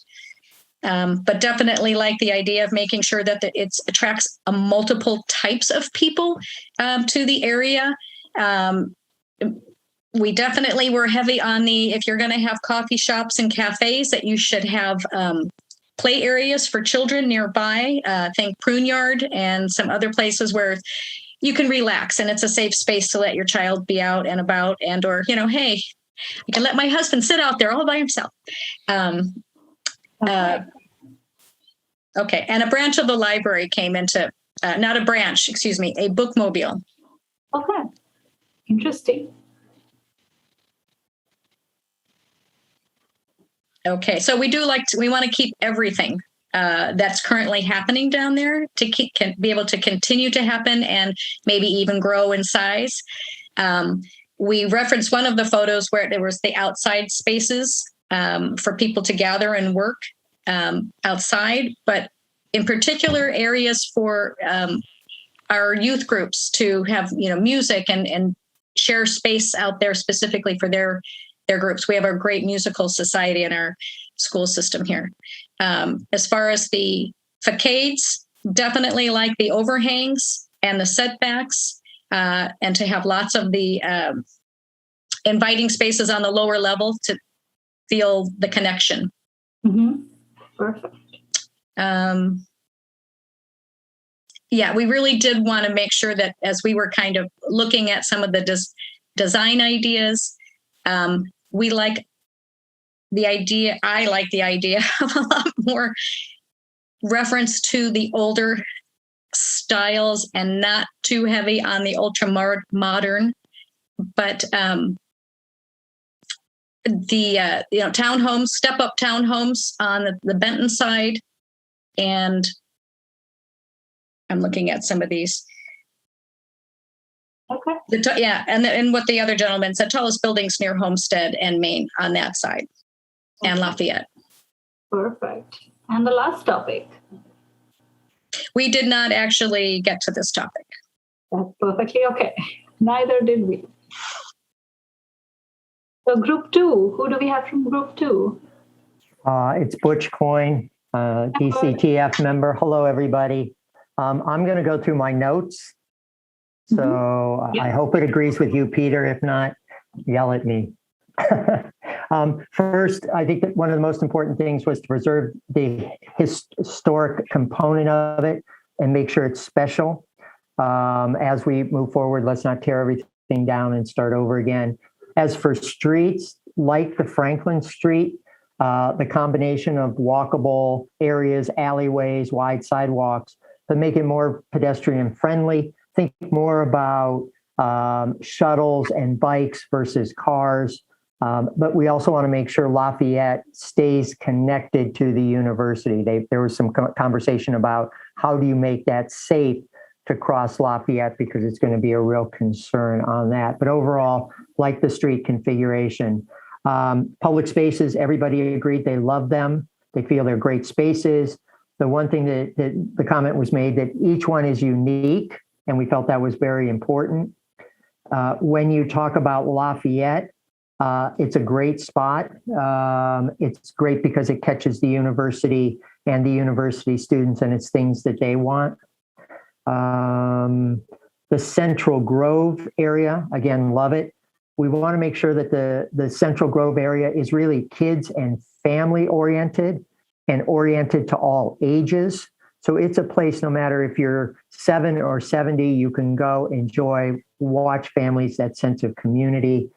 But definitely like the idea of making sure that it attracts multiple types of people to the area. We definitely were heavy on if you're going to have coffee shops and cafes, that you should have play areas for children nearby. Think Prune Yard and some other places where you can relax and it's a safe space to let your child be out and about, and or, hey, I can let my husband sit out there all by himself. Okay. And a branch of the library came into, not a branch, excuse me, a bookmobile. Okay. Interesting. Okay. So we want to keep everything that's currently happening down there to be able to continue to happen and maybe even grow in size. We referenced one of the photos where there was the outside spaces for people to gather and work outside, but in particular areas for our youth groups to have, music and share space out there specifically for their groups. We have a great musical society in our school system here. As far as the facades, definitely like the overhangs and the setbacks, and to have lots of the inviting spaces on the lower level to feel the connection. Mm-hmm. Perfect. We really did want to make sure that as we were kind of looking at some of the design ideas, we like the idea. I like the idea of a lot more reference to the older styles and not too heavy on the ultra modern, but the townhomes, step up townhomes on the Benton side, and I'm looking at some of these. Okay. And what the other gentleman said, tallest buildings near Homestead and Maine on that side, and Lafayette. Perfect. And the last topic. We did not actually get to this topic. That's perfectly okay. Neither did we. So group 2, who do we have from group 2? It's Butch Coyne, DCTF member. Hello, everybody. I'm going to go through my notes. So I hope it agrees with you, Peter. If not, yell at me. First, I think that one of the most important things was to preserve the historic component of it and make sure it's special. As we move forward, let's not tear everything down and start over again. As for streets, like the Franklin Street, the combination of walkable areas, alleyways, wide sidewalks, to make it more pedestrian friendly. Think more about shuttles and bikes versus cars. But we also want to make sure Lafayette stays connected to the university. There was some conversation about how do you make that safe to cross Lafayette, because it's going to be a real concern on that. But overall, like the street configuration, public spaces, everybody agreed they love them. They feel they're great spaces. The one thing that the comment was made that each one is unique, and we felt that was very important. When you talk about Lafayette, it's a great spot. It's great because it catches the university and the university students, and it's things that they want. The Central Grove area, again, love it. We want to make sure that the Central Grove area is really kids and family oriented and oriented to all ages. So it's a place, no matter if you're 7 or 70, you can go, enjoy, watch families, that sense of community.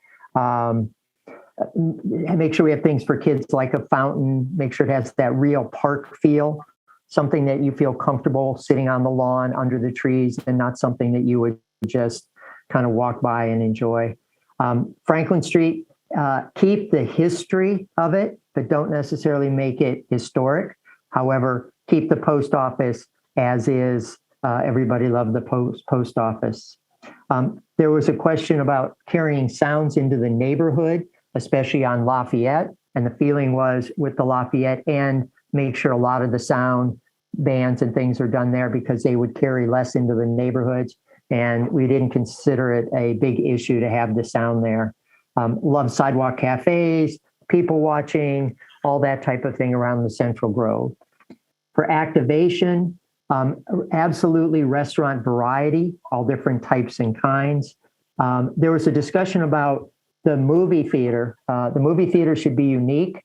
Make sure we have things for kids like a fountain, make sure it has that real park feel, something that you feel comfortable sitting on the lawn under the trees and not something that you would just kind of walk by and enjoy. Franklin Street, keep the history of it, but don't necessarily make it historic. However, keep the post office as is. Everybody loved the post office. There was a question about carrying sounds into the neighborhood, especially on Lafayette. And the feeling was with the Lafayette end, make sure a lot of the sound bands and things are done there because they would carry less into the neighborhoods. And we didn't consider it a big issue to have the sound there. Love sidewalk cafes, people watching, all that type of thing around the Central Grove. For activation, absolutely restaurant variety, all different types and kinds. There was a discussion about the movie theater. The movie theater should be unique.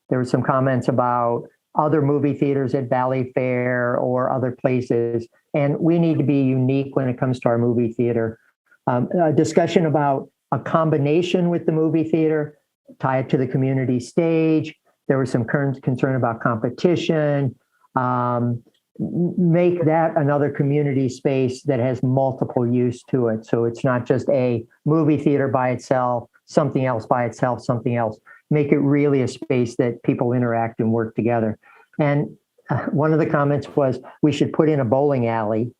There were some comments about other movie theaters at Valley Fair or other places, and we need to be unique when it comes to our movie theater. A discussion about a combination with the movie theater, tie it to the community stage. There was some concern about competition. Make that another community space that has multiple use to it. So it's not just a movie theater by itself, something else by itself, something else. Make it really a space that people interact and work together. And one of the comments was we should put in a bowling alley.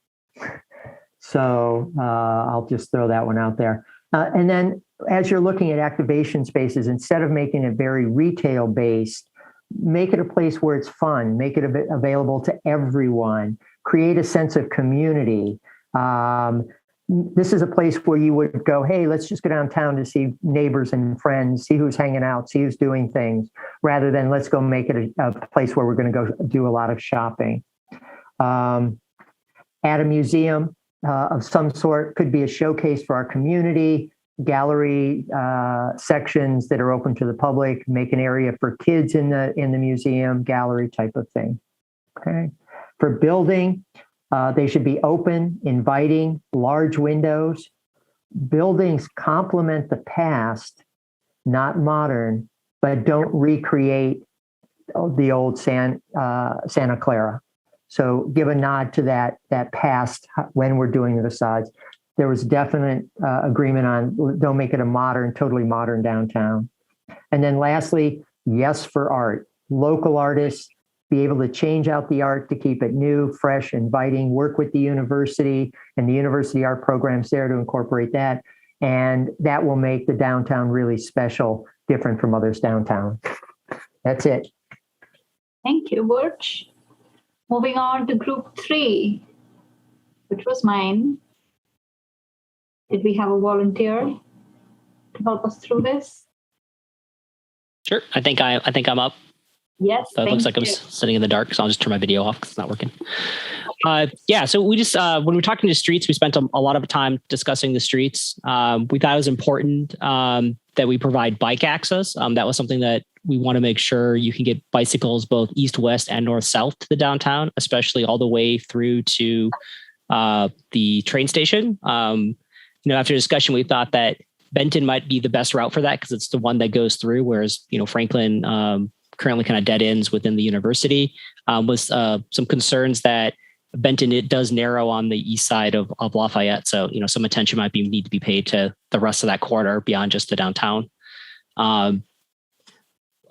So I'll just throw that one out there. And then as you're looking at activation spaces, instead of making it very retail based, make it a place where it's fun, make it available to everyone, create a sense of community. This is a place where you would go, hey, let's just go downtown to see neighbors and friends, see who's hanging out, see who's doing things, rather than let's go make it a place where we're going to go do a lot of shopping. At a museum of some sort, could be a showcase for our community, gallery sections that are open to the public, make an area for kids in the museum, gallery type of thing. Okay. For building, they should be open, inviting, large windows. Buildings complement the past, not modern, but don't recreate the old Santa Clara. So give a nod to that past when we're doing the facades. There was definite agreement on don't make it a modern, totally modern downtown. And then lastly, yes for art. Local artists, be able to change out the art to keep it new, fresh, inviting, work with the university and the university art programs there to incorporate that. And that will make the downtown really special, different from others downtown. That's it. Thank you, Butch. Moving on to group 3, which was mine. Did we have a volunteer to help us through this? Sure. I think I'm up. Yes. So it looks like I'm sitting in the dark, so I'll just turn my video off because it's not working. So we just, when we're talking to streets, we spent a lot of time discussing the streets. We thought it was important that we provide bike access. That was something that we want to make sure you can get bicycles both east, west, and north, south to the downtown, especially all the way through to the train station. After discussion, we thought that Benton might be the best route for that because it's the one that goes through, whereas, Franklin currently kind of dead ends within the university, with some concerns that Benton, it does narrow on the east side of Lafayette. So, some attention might need to be paid to the rest of that corridor beyond just the downtown.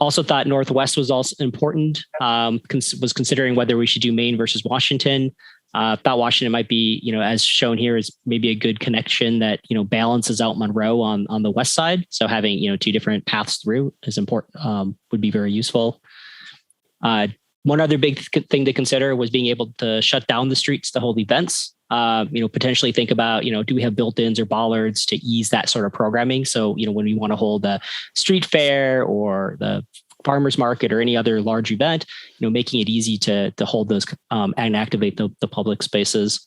Also thought Northwest was also important, was considering whether we should do Maine versus Washington. Thought Washington might be, as shown here, is maybe a good connection that, balances out Monroe on the west side. So having, 2 different paths through is important, would be very useful. One other big thing to consider was being able to shut down the streets to hold events. Potentially think about, do we have built-ins or bollards to ease that sort of programming? So, when we want to hold the street fair or the farmers market or any other large event, making it easy to hold those and activate the public spaces.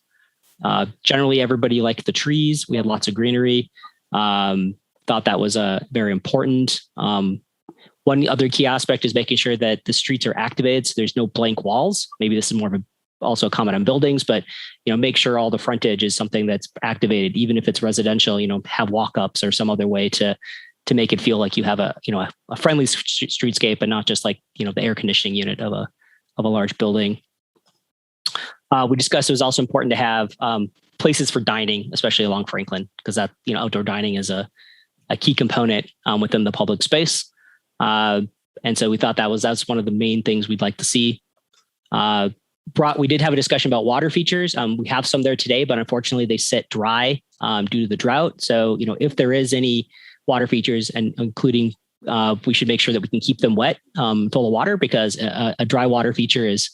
Generally, everybody liked the trees. We had lots of greenery. Thought that was very important. One other key aspect is making sure that the streets are activated, so there's no blank walls. Maybe this is more of also a comment on buildings, but make sure all the frontage is something that's activated, even if it's residential. Have walk-ups or some other way to make it feel like you have a friendly streetscape, and not just like the air conditioning unit of a large building. We discussed it was also important to have places for dining, especially along Franklin, because that outdoor dining is a key component within the public space. And so we thought that's one of the main things we'd like to see. We did have a discussion about water features. We have some there today, but unfortunately they sit dry due to the drought. So, if there is any water features, and including, we should make sure that we can keep them wet, full of water, because a dry water feature is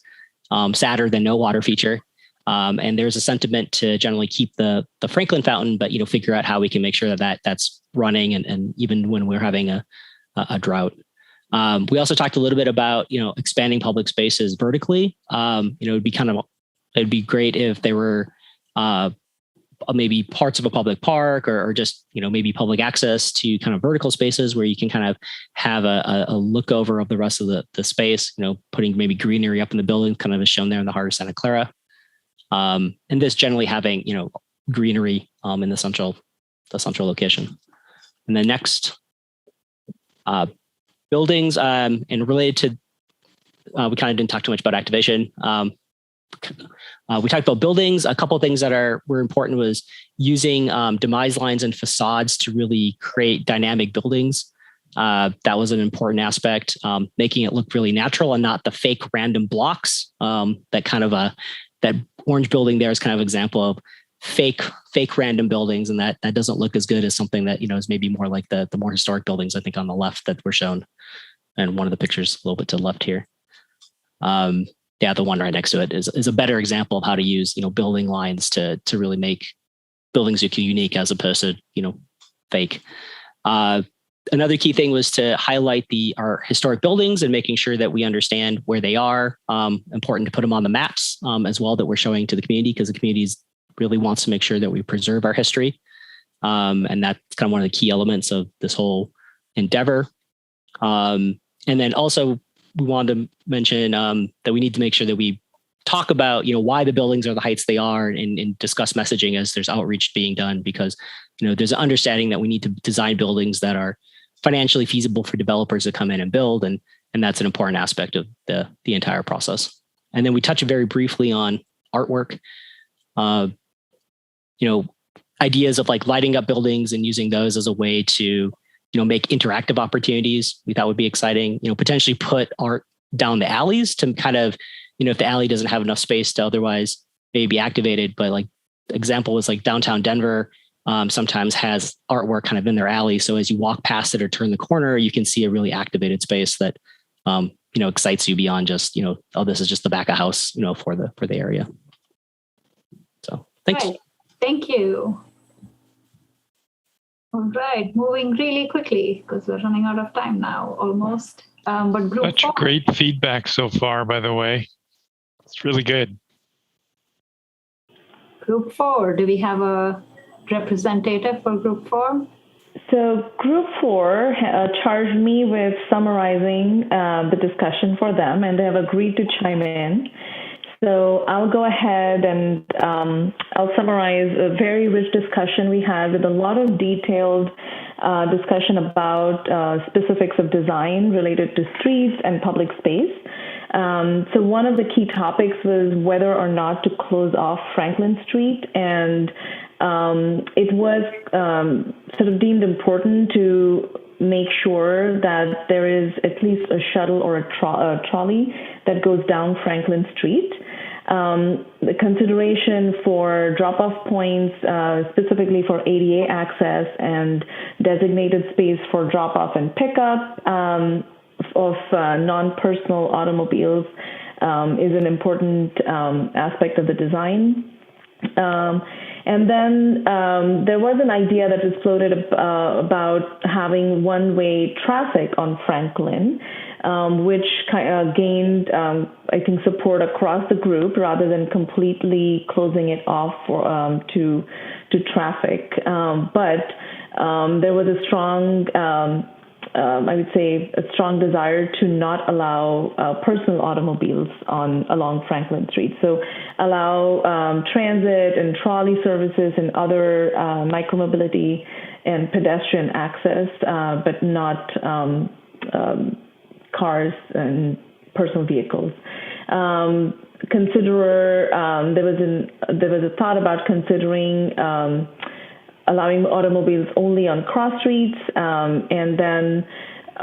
sadder than no water feature. And there's a sentiment to generally keep the Franklin fountain, but figure out how we can make sure that's running, and even when we're having a drought. We also talked a little bit about expanding public spaces vertically. It'd be great if there were maybe parts of a public park, or just maybe public access to kind of vertical spaces where you can kind of have a look over of the rest of the space. Putting maybe greenery up in the building, kind of as shown there in the heart of Santa Clara. And this generally having greenery in the central location. And then next, buildings, and related to, we kind of didn't talk too much about activation. We talked about buildings. A couple of things that were important was using demise lines and facades to really create dynamic buildings. That was an important aspect, making it look really natural and not the fake random blocks. That orange building there is kind of an example of fake random buildings, and that doesn't look as good as something that is maybe more like the more historic buildings, I think, on the left that were shown, and one of the pictures a little bit to the left here. The one right next to it is a better example of how to use building lines to really make buildings look unique as opposed to fake. Another key thing was to highlight our historic buildings and making sure that we understand where they are. Important to put them on the maps as well, that we're showing to the community, because the community really wants to make sure that we preserve our history. And that's kind of one of the key elements of this whole endeavor. And then also we wanted to mention that we need to make sure that we talk about, why the buildings are the heights they are, and discuss messaging as there's outreach being done, because, there's an understanding that we need to design buildings that are financially feasible for developers to come in and build. And that's an important aspect of the entire process. And then we touch very briefly on artwork. Ideas of like lighting up buildings and using those as a way to, make interactive opportunities. We thought would be exciting, potentially put art down the alleys to kind of, if the alley doesn't have enough space to otherwise maybe be activated. But like example was like downtown Denver sometimes has artwork kind of in their alley. So as you walk past it or turn the corner, you can see a really activated space that, excites you beyond just, this is just the back of house, for the area. So thanks. Right. Thank you. All right, moving really quickly because we're running out of time now, almost. But group Such 4. Great feedback so far, by the way. It's really good. Group 4, do we have a representative for Group 4? So Group 4 charged me with summarizing the discussion for them, and they have agreed to chime in. So I'll go ahead and I'll summarize a very rich discussion we had with a lot of detailed discussion about specifics of design related to streets and public space. So one of the key topics was whether or not to close off Franklin Street, and it was sort of deemed important to make sure that there is at least a shuttle or a trolley that goes down Franklin Street. The consideration for drop-off points, specifically for ADA access and designated space for drop-off and pickup of non-personal automobiles is an important aspect of the design. And then there was an idea that was floated about having one-way traffic on Franklin, which gained, I think, support across the group rather than completely closing it off to traffic. But there was a strong, I would say, a strong desire to not allow personal automobiles along Franklin Street. So allow transit and trolley services and other micromobility and pedestrian access, but not cars and personal vehicles. There was a thought about considering allowing automobiles only on cross streets, and then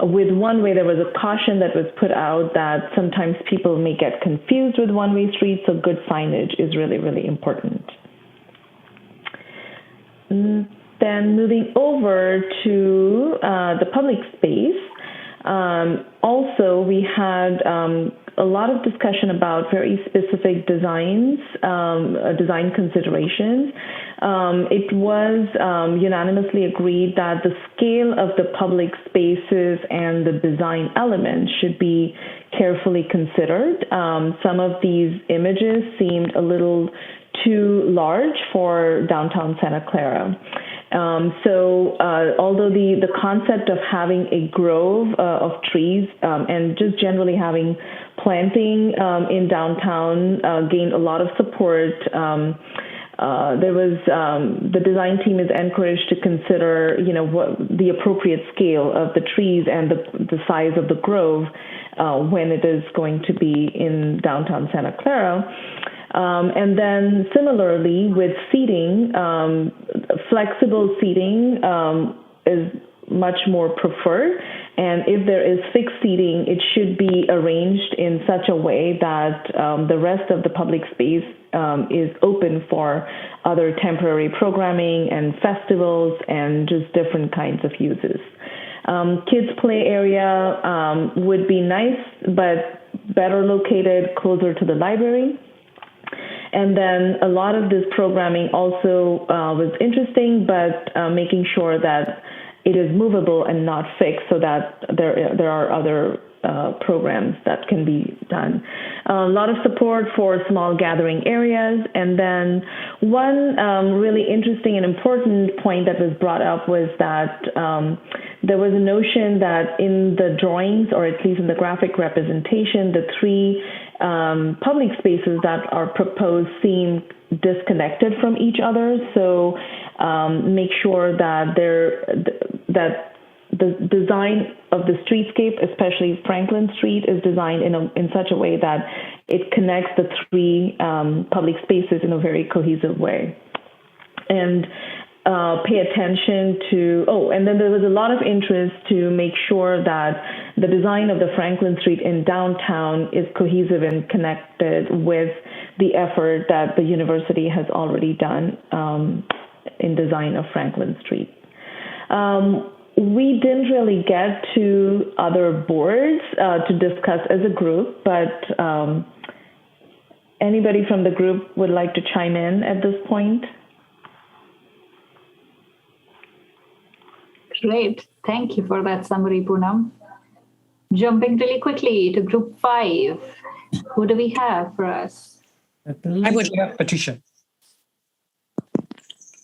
with one-way, there was a caution that was put out that sometimes people may get confused with one-way streets, so good signage is really, really important. Then moving over to the public space, also we had a lot of discussion about very specific design considerations. It was unanimously agreed that the scale of the public spaces and the design elements should be carefully considered. Some of these images seemed a little too large for downtown Santa Clara. Although the concept of having a grove of trees and just generally having planting in downtown gained a lot of support, the design team is encouraged to consider, what the appropriate scale of the trees and the size of the grove when it is going to be in downtown Santa Clara. And then similarly with seating, flexible seating is much more preferred. And if there is fixed seating, it should be arranged in such a way that the rest of the public space is open for other temporary programming and festivals and just different kinds of uses. Kids' play area would be nice, but better located closer to the library. And then a lot of this programming also was interesting, but making sure that it is movable and not fixed so that there are other programs that can be done. A lot of support for small gathering areas. And then one really interesting and important point that was brought up was that there was a notion that in the drawings, or at least in the graphic representation, the three public spaces that are proposed seem disconnected from each other. So make sure that that the design of the streetscape, especially Franklin Street, is designed in such a way that it connects the three public spaces in a very cohesive way. And pay attention to, and then there was a lot of interest to make sure that the design of the Franklin Street in downtown is cohesive and connected with the effort that the university has already done in design of Franklin Street. We didn't really get to other boards to discuss as a group, but anybody from the group would like to chime in at this point? Great. Thank you for that summary, Poonam. Jumping really quickly to group 5. Who do we have for us? I would have Patricia.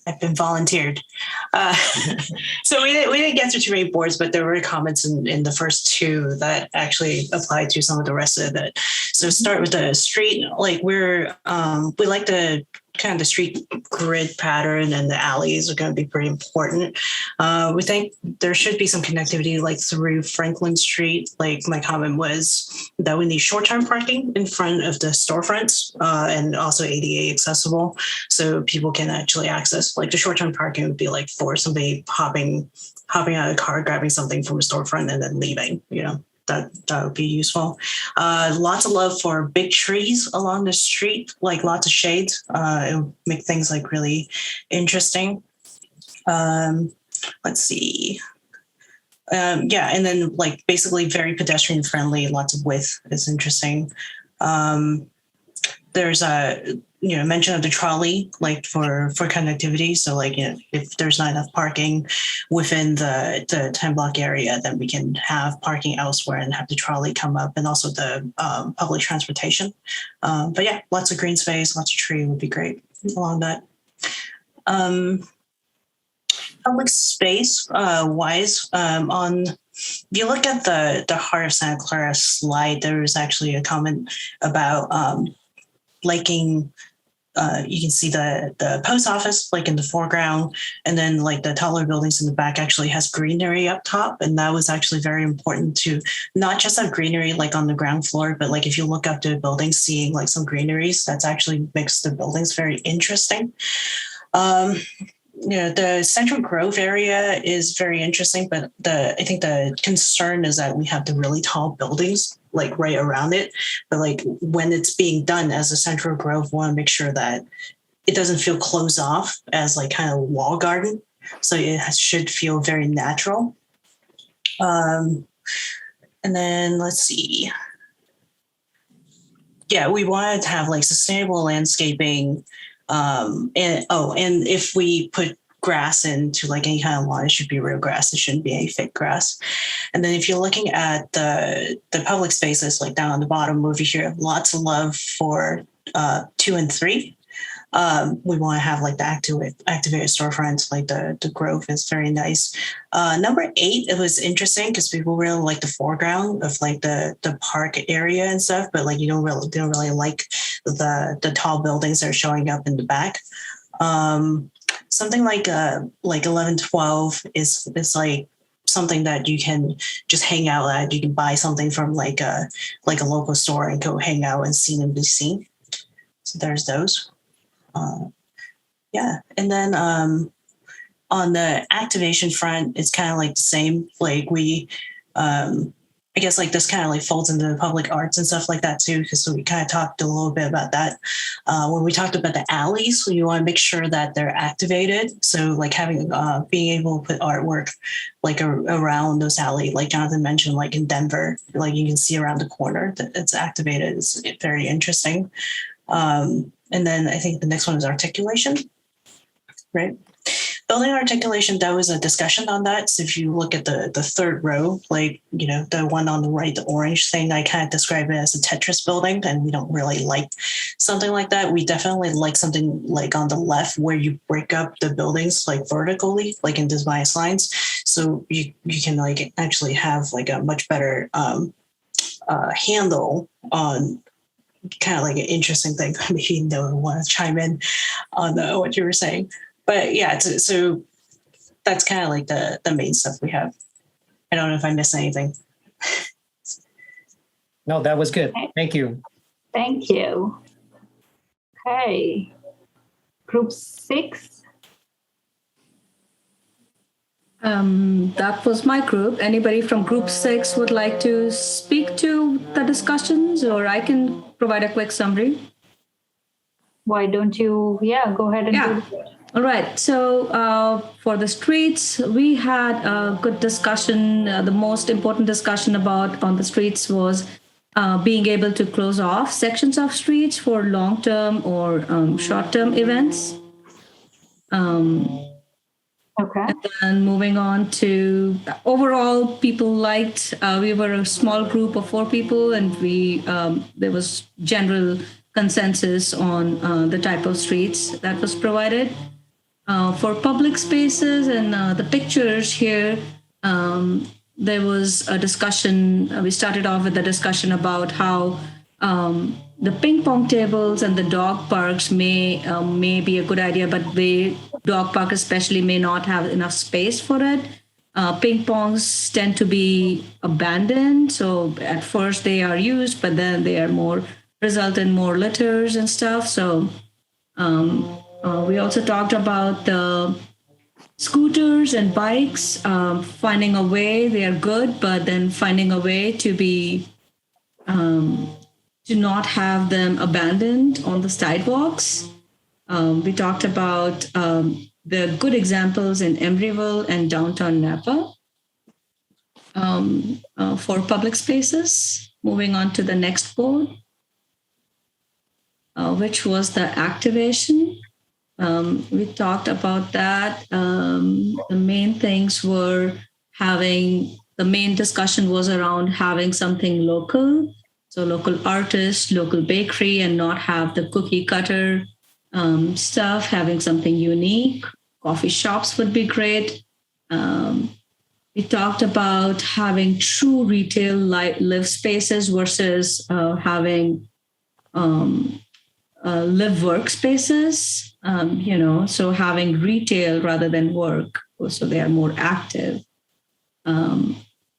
I've been volunteered. So we didn't get through too many boards, but there were comments in the first two that actually applied to some of the rest of it. So start with the street. Like we like the kind of the street grid pattern, and the alleys are going to be pretty important. We think there should be some connectivity like through Franklin Street. Like my comment was that we need short-term parking in front of the storefronts and also ADA accessible, so people can actually access. Like the short-term parking would be like for somebody hopping out of the car, grabbing something from a storefront and then leaving, That would be useful. Lots of love for big trees along the street, like lots of shade. It would make things like really interesting. Let's see. And then like basically very pedestrian friendly, lots of width is interesting. There's mention of the trolley, like for connectivity. So like, if there's not enough parking within the 10 block area, then we can have parking elsewhere and have the trolley come up, and also the public transportation. But yeah, lots of green space, lots of tree would be great along that. Public space wise, if you look at the Heart of Santa Clara slide, there was actually a comment about liking. You can see the post office like in the foreground, and then like the taller buildings in the back actually has greenery up top, and that was actually very important to not just have greenery like on the ground floor, but like if you look up to the buildings, seeing like some greeneries, that's actually makes the buildings very interesting. The Central Grove area is very interesting, but I think the concern is that we have the really tall buildings like right around it. But like when it's being done as a Central Grove, we want to make sure that it doesn't feel closed off as like kind of a wall garden. So it should feel very natural. And then let's see. Yeah, we wanted to have like sustainable landscaping. And if we put grass into like any kind of lawn, it should be real grass. It shouldn't be any fake grass. And then if you're looking at the public spaces, like down on the bottom over here, lots of love for 2 and 3. We want to have like the activated storefronts, like the Grove is very nice. Number 8, it was interesting because people really like the foreground of like the park area and stuff, but like they don't really like the tall buildings that are showing up in the back. Something like 11, 12 is like something that you can just hang out at. You can buy something from like a local store and go hang out and see and be seen. So there's those. And then on the activation front, it's kind of like the same. Like we, I guess like this kind of like folds into the public arts and stuff like that too, because we kind of talked a little bit about that. When we talked about the alleys, you want to make sure that they're activated. So like having being able to put artwork like around those alleys, like Jonathan mentioned, like in Denver, like you can see around the corner that it's activated. It's very interesting. And then I think the next one is articulation, right? Building articulation, that was a discussion on that. So if you look at the third row, like, the one on the right, the orange thing, I kind of describe it as a Tetris building, and we don't really like something like that. We definitely like something like on the left where you break up the buildings like vertically, like in design lines. So you can like actually have like a much better handle on kind of like an interesting thing. Maybe no one wants to chime in on what you were saying. But yeah, so that's kind of like the main stuff we have. I don't know if I missed anything. No, that was good. Thank you. Thank you. Okay. Group 6. That was my group. Anybody from group 6 would like to speak to the discussions, or I can provide a quick summary? Why don't you, go ahead and do it. All right. So for the streets, we had a good discussion. The most important discussion on the streets was being able to close off sections of streets for long-term or short-term events. Okay. And then moving on to overall, people liked. We were a small group of 4 people, and there was general consensus on the type of streets that was provided. For public spaces and the pictures here, there was a discussion. We started off with a discussion about how the ping pong tables and the dog parks may be a good idea, but the dog park especially may not have enough space for it. Ping pongs tend to be abandoned. So at first they are used, but then they are result in more litters and stuff. So we also talked about the scooters and bikes, finding a way. They are good, but then finding a way to not have them abandoned on the sidewalks. We talked about the good examples in Emeryville and downtown Napa for public spaces. Moving on to the next board. which was the activation. We talked about that. The main things were the main discussion was around having something local. So local artist, local bakery, and not have the cookie cutter stuff, having something unique. Coffee shops would be great. We talked about having true retail live spaces versus having live workspaces, so having retail rather than work, so they are more active.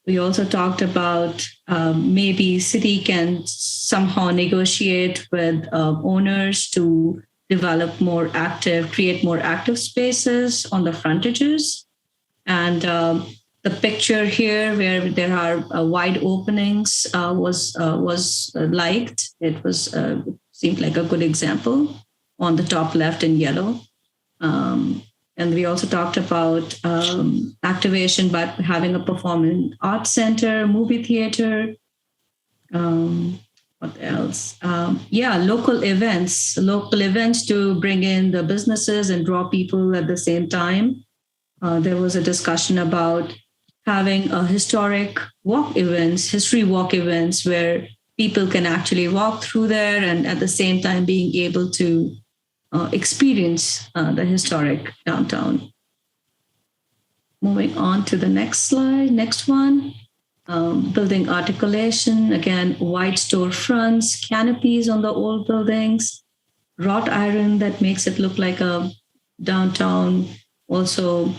We also talked about maybe city can somehow negotiate with owners to create more active spaces on the frontages. And the picture here where there are wide openings was liked. It was seemed like a good example on the top left in yellow. And we also talked about activation by having a performing arts center, movie theater. What else? Local events to bring in the businesses and draw people at the same time. There was a discussion about having a history walk events where people can actually walk through there and at the same time being able to experience the historic downtown. Moving on to the next one. Building articulation, again, wide storefronts, canopies on the old buildings, wrought iron that makes it look like a downtown. Also,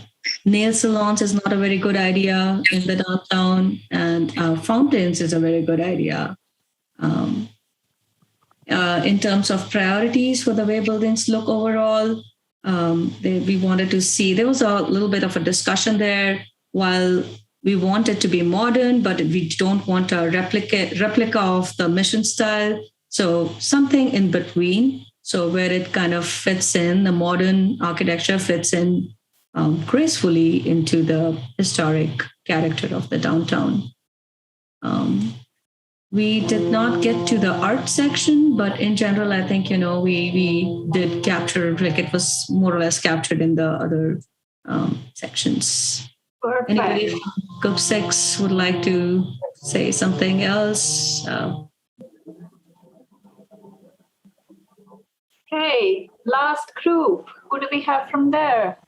nail salons is not a very good idea in the downtown, and fountains is a very good idea. In terms of priorities for the way buildings look overall, we wanted to see, there was a little bit of a discussion there. While we want it to be modern, but we don't want a replica of the mission style. So something in between. So where it kind of fits in, the modern architecture fits in gracefully into the historic character of the downtown. We did not get to the art section, but in general, I think, we did capture, like it was more or less captured in the other sections. Perfect. Anybody from Group 6 would like to say something else? Okay, last group. Who do we have from there?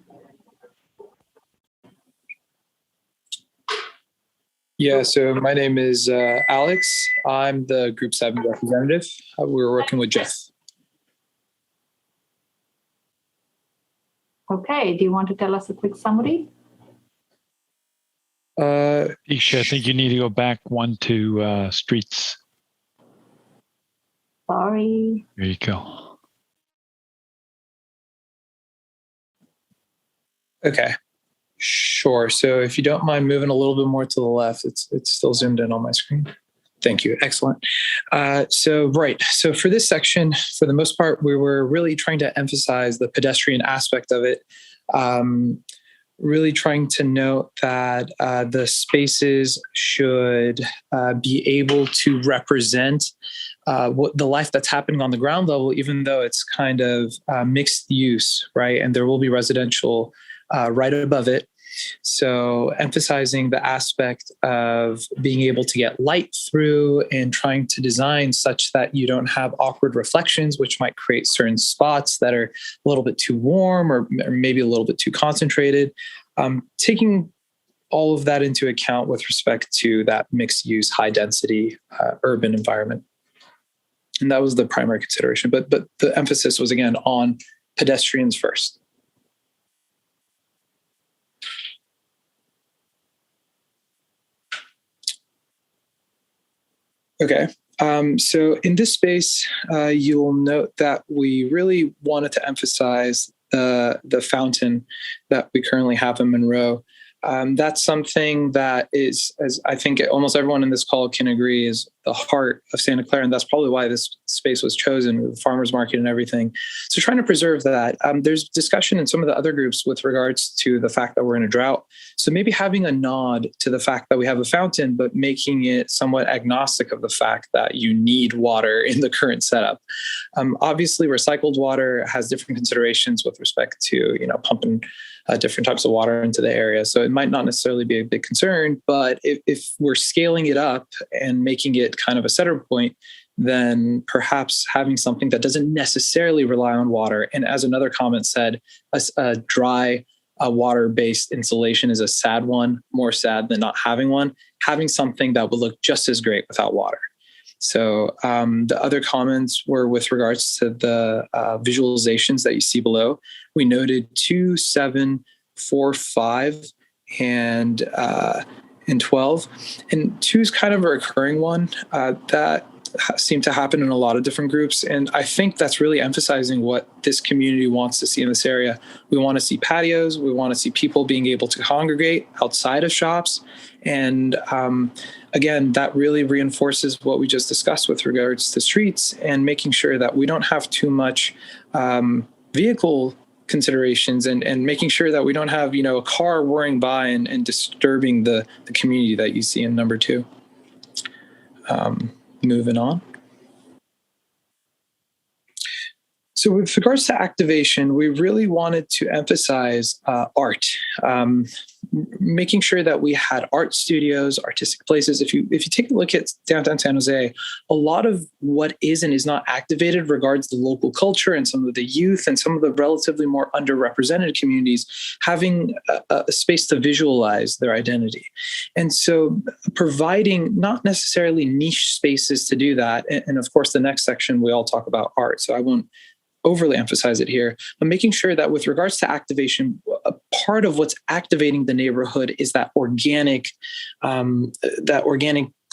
Yeah, so my name is Alex. I'm the Group 7 representative. We're working with Jeff. Okay, do you want to tell us a quick summary? Isha, I think you need to go back one to streets. Sorry. There you go. Okay, sure. So if you don't mind moving a little bit more to the left, it's still zoomed in on my screen. Thank you. Excellent. So for this section, for the most part, we were really trying to emphasize the pedestrian aspect of it. Really trying to note that the spaces should be able to represent the life that's happening on the ground level, even though it's kind of mixed use, right? And there will be residential right above it. So emphasizing the aspect of being able to get light through and trying to design such that you don't have awkward reflections, which might create certain spots that are a little bit too warm or maybe a little bit too concentrated. Taking all of that into account with respect to that mixed use, high density urban environment. And that was the primary consideration. But the emphasis was, again, on pedestrians first. Okay, so in this space, you'll note that we really wanted to emphasize the fountain that we currently have in Monroe. That's something that is, as I think almost everyone in this call can agree, is the heart of Santa Clara, and that's probably why this space was chosen with the farmers market and everything. So trying to preserve that. There's discussion in some of the other groups with regards to the fact that we're in a drought. So maybe having a nod to the fact that we have a fountain, but making it somewhat agnostic of the fact that you need water in the current setup. Obviously, recycled water has different considerations with respect to, pumping different types of water into the area. So it might not necessarily be a big concern, but if we're scaling it up and making it kind of a center point, then perhaps having something that doesn't necessarily rely on water. And as another comment said, a dry water-based installation is a sad one, more sad than not having one. Having something that would look just as great without water. So the other comments were with regards to the visualizations that you see below. We noted 2, 7, 4, 5, and 12. And 2 is kind of a recurring one that seemed to happen in a lot of different groups. And I think that's really emphasizing what this community wants to see in this area. We want to see patios. We want to see people being able to congregate outside of shops. And again, that really reinforces what we just discussed with regards to streets and making sure that we don't have too much vehicle considerations and making sure that we don't have, a car whirring by and disturbing the community that you see in number 2. Moving on. So with regards to activation, we really wanted to emphasize art, making sure that we had art studios, artistic places. If you take a look at downtown San Jose, a lot of what is and is not activated regards the local culture and some of the youth and some of the relatively more underrepresented communities having a space to visualize their identity. And so providing not necessarily niche spaces to do that. And of course, the next section, we all talk about art. So I won't overly emphasize it here, but making sure that with regards to activation, a part of what's activating the neighborhood is that organic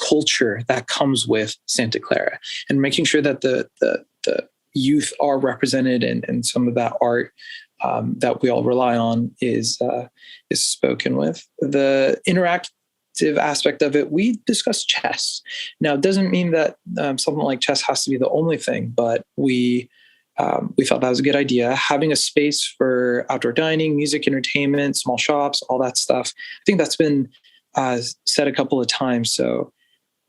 culture that comes with Santa Clara, and making sure that the youth are represented and some of that art that we all rely on is spoken with. The interactive aspect of it, we discussed chess. Now, it doesn't mean that something like chess has to be the only thing, but we felt that was a good idea. Having a space for outdoor dining, music, entertainment, small shops, all that stuff. I think that's been said a couple of times, so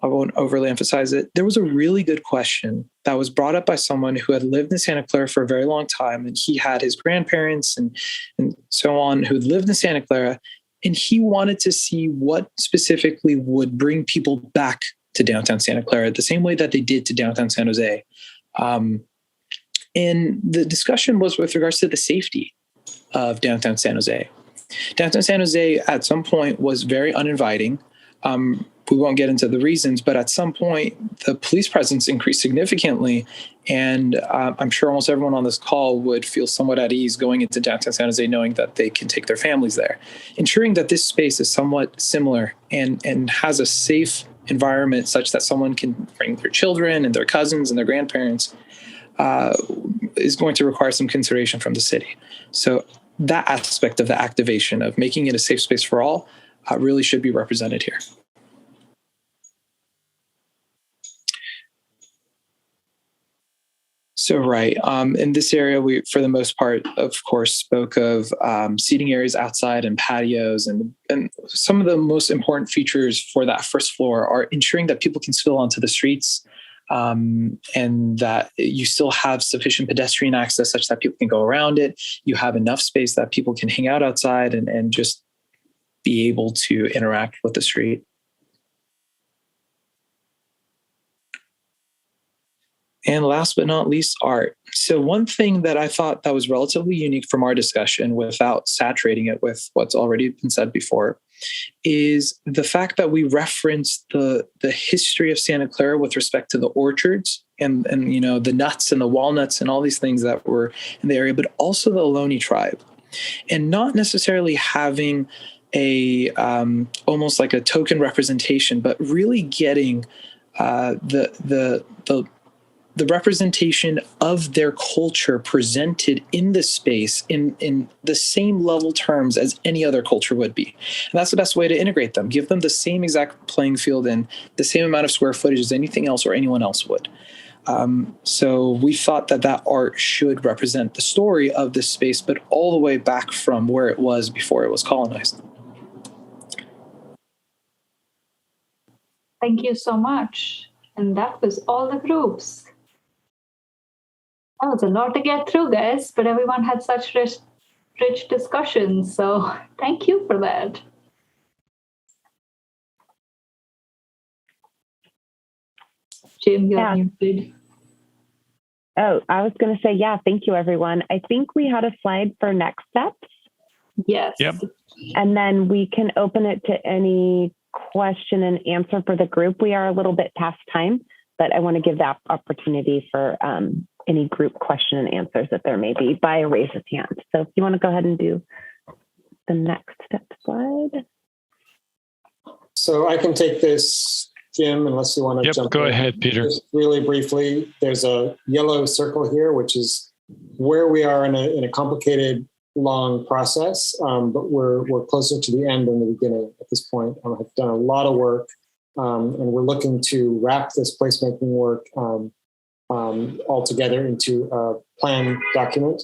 I won't overly emphasize it. There was a really good question that was brought up by someone who had lived in Santa Clara for a very long time, and he had his grandparents and so on who lived in Santa Clara, and he wanted to see what specifically would bring people back to downtown Santa Clara the same way that they did to downtown San Jose. And the discussion was with regards to the safety of downtown San Jose. Downtown San Jose at some point was very uninviting. We won't get into the reasons, but at some point the police presence increased significantly. And I'm sure almost everyone on this call would feel somewhat at ease going into downtown San Jose knowing that they can take their families there. Ensuring that this space is somewhat similar and has a safe environment such that someone can bring their children and their cousins and their grandparents is going to require some consideration from the city. So that aspect of the activation of making it a safe space for all really should be represented here. So, right. In this area, we, for the most part, of course, spoke of seating areas outside and patios. And some of the most important features for that first floor are ensuring that people can spill onto the streets, and that you still have sufficient pedestrian access such that people can go around it. You have enough space that people can hang out outside and just be able to interact with the street. And last but not least, art. So one thing that I thought that was relatively unique from our discussion without saturating it with what's already been said before is the fact that we referenced the history of Santa Clara with respect to the orchards and you know the nuts and the walnuts and all these things that were in the area, but also the Ohlone tribe. And not necessarily having a almost like a token representation, but really getting the the representation of their culture presented in the space in the same level terms as any other culture would be. And that's the best way to integrate them. Give them the same exact playing field and the same amount of square footage as anything else or anyone else would. So we thought that art should represent the story of this space, but all the way back from where it was before it was colonized. Thank you so much. And that was all the groups. That was a lot to get through, guys, but everyone had such rich discussions. So thank you for that. Jim, you're muted. Oh, I was going to say, thank you, everyone. I think we had a slide for next steps. Yes. Yep. And then we can open it to any question and answer for the group. We are a little bit past time, but I want to give that opportunity for any group question and answers that there may be by a raise of hand. So if you want to go ahead and do the next step slide. So I can take this, Jim, unless you want to jump go in. ahead, Peter. Just really briefly, there's a yellow circle here, which is where we are in a complicated, long process, but we're closer to the end than the beginning at this point. I've done a lot of work, and we're looking to wrap this placemaking work all together into a plan document.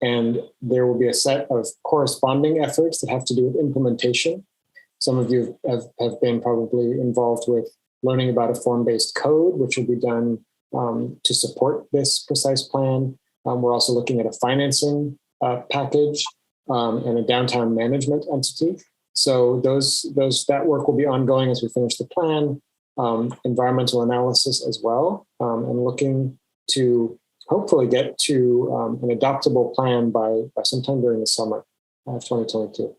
And there will be a set of corresponding efforts that have to do with implementation. Some of you have been probably involved with learning about a form-based code, which will be done to support this precise plan. We're also looking at a financing package and a downtown management entity. So that work will be ongoing as we finish the plan, environmental analysis as well, and looking to hopefully get to an adoptable plan by sometime during the summer of 2022.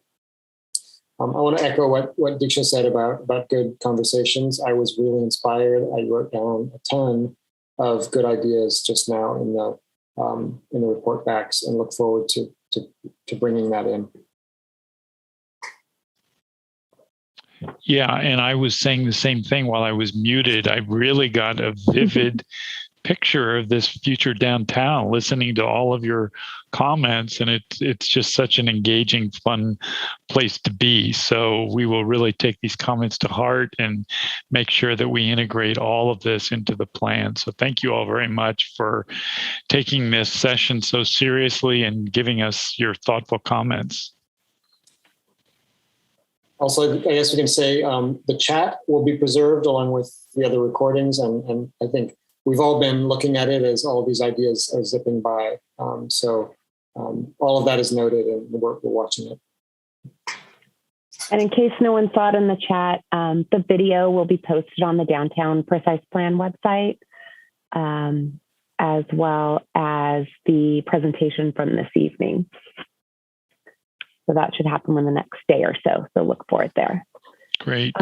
I want to echo what Diksha said about good conversations. I was really inspired. I wrote down a ton of good ideas just now in the report backs and look forward to bringing that in. Yeah, and I was saying the same thing while I was muted. I really got a vivid picture of this future downtown, listening to all of your comments, and it's just such an engaging, fun place to be. So we will really take these comments to heart and make sure that we integrate all of this into the plan. So thank you all very much for taking this session so seriously and giving us your thoughtful comments. Also, I guess we can say the chat will be preserved along with the other recordings, and I think we've all been looking at it as all of these ideas are zipping by. So all of that is noted, and we're watching it. And in case no one saw it in the chat, the video will be posted on the Downtown Precise Plan website, as well as the presentation from this evening. So that should happen in the next day or so. So look for it there. Great.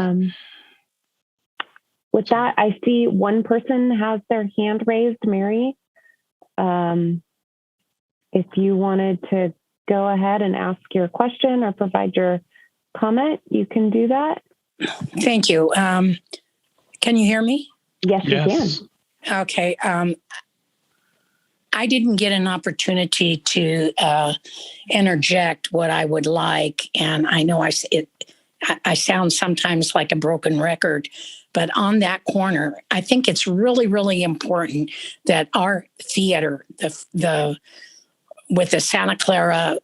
With that, I see one person has their hand raised, Mary. If you wanted to go ahead and ask your question or provide your comment, you can do that. Thank you. Can you hear me? Yes, you can. Okay. I didn't get an opportunity to interject what I would like, and I know I sound sometimes like a broken record, but on that corner, I think it's really, really important that our theater, the with the Santa Clara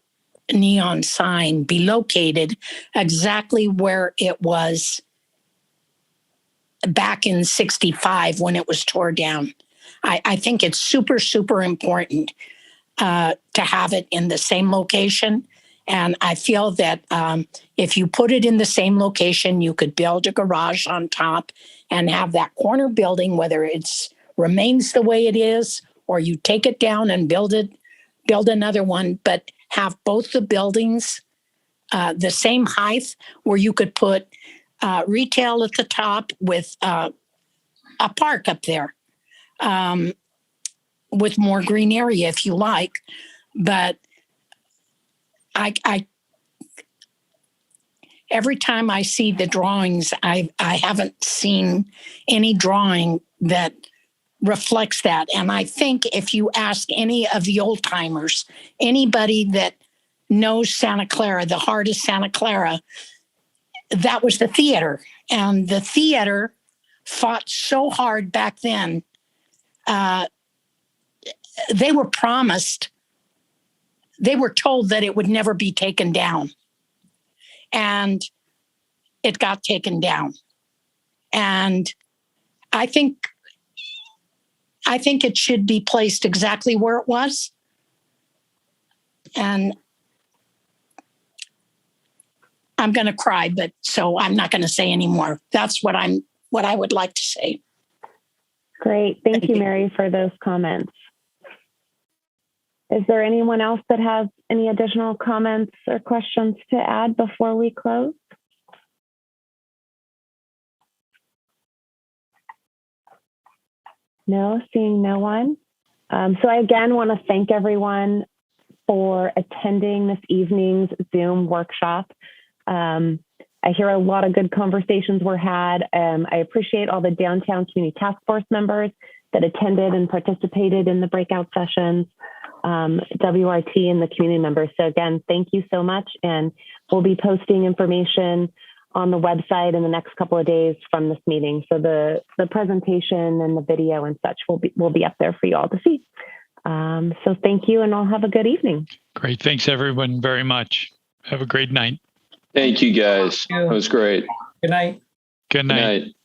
neon sign, be located exactly where it was back in '65 when it was tore down. I think it's super, super important to have it in the same location. And I feel that if you put it in the same location, you could build a garage on top and have that corner building, whether it's remains the way it is, or you take it down and build another one, but have both the buildings the same height, where you could put retail at the top with a park up there. With more green area if you like, but I every time I see the drawings, I haven't seen any drawing that reflects that. And I think if you ask any of the old timers, anybody that knows Santa Clara, the heart of Santa Clara, that was the theater. And the theater fought so hard back then. They were promised, they were told that it would never be taken down. And it got taken down. And I think it should be placed exactly where it was. And I'm going to cry, but so I'm not going to say anymore. That's what I would like to say. Great. Thank you, Mary, for those comments. Is there anyone else that has any additional comments or questions to add before we close? No, seeing no one. So I again want to thank everyone for attending this evening's Zoom workshop. I hear a lot of good conversations were had. I appreciate all the Downtown Community Task Force members that attended and participated in the breakout sessions, WRT and the community members. So again, thank you so much. And we'll be posting information on the website in the next couple of days from this meeting. So the presentation and the video and such will be up there for you all to see. So thank you, and I'll have a good evening. Great. Thanks, everyone, very much. Have a great night. Thank you, guys. That was great. Good night. Good night. Good night.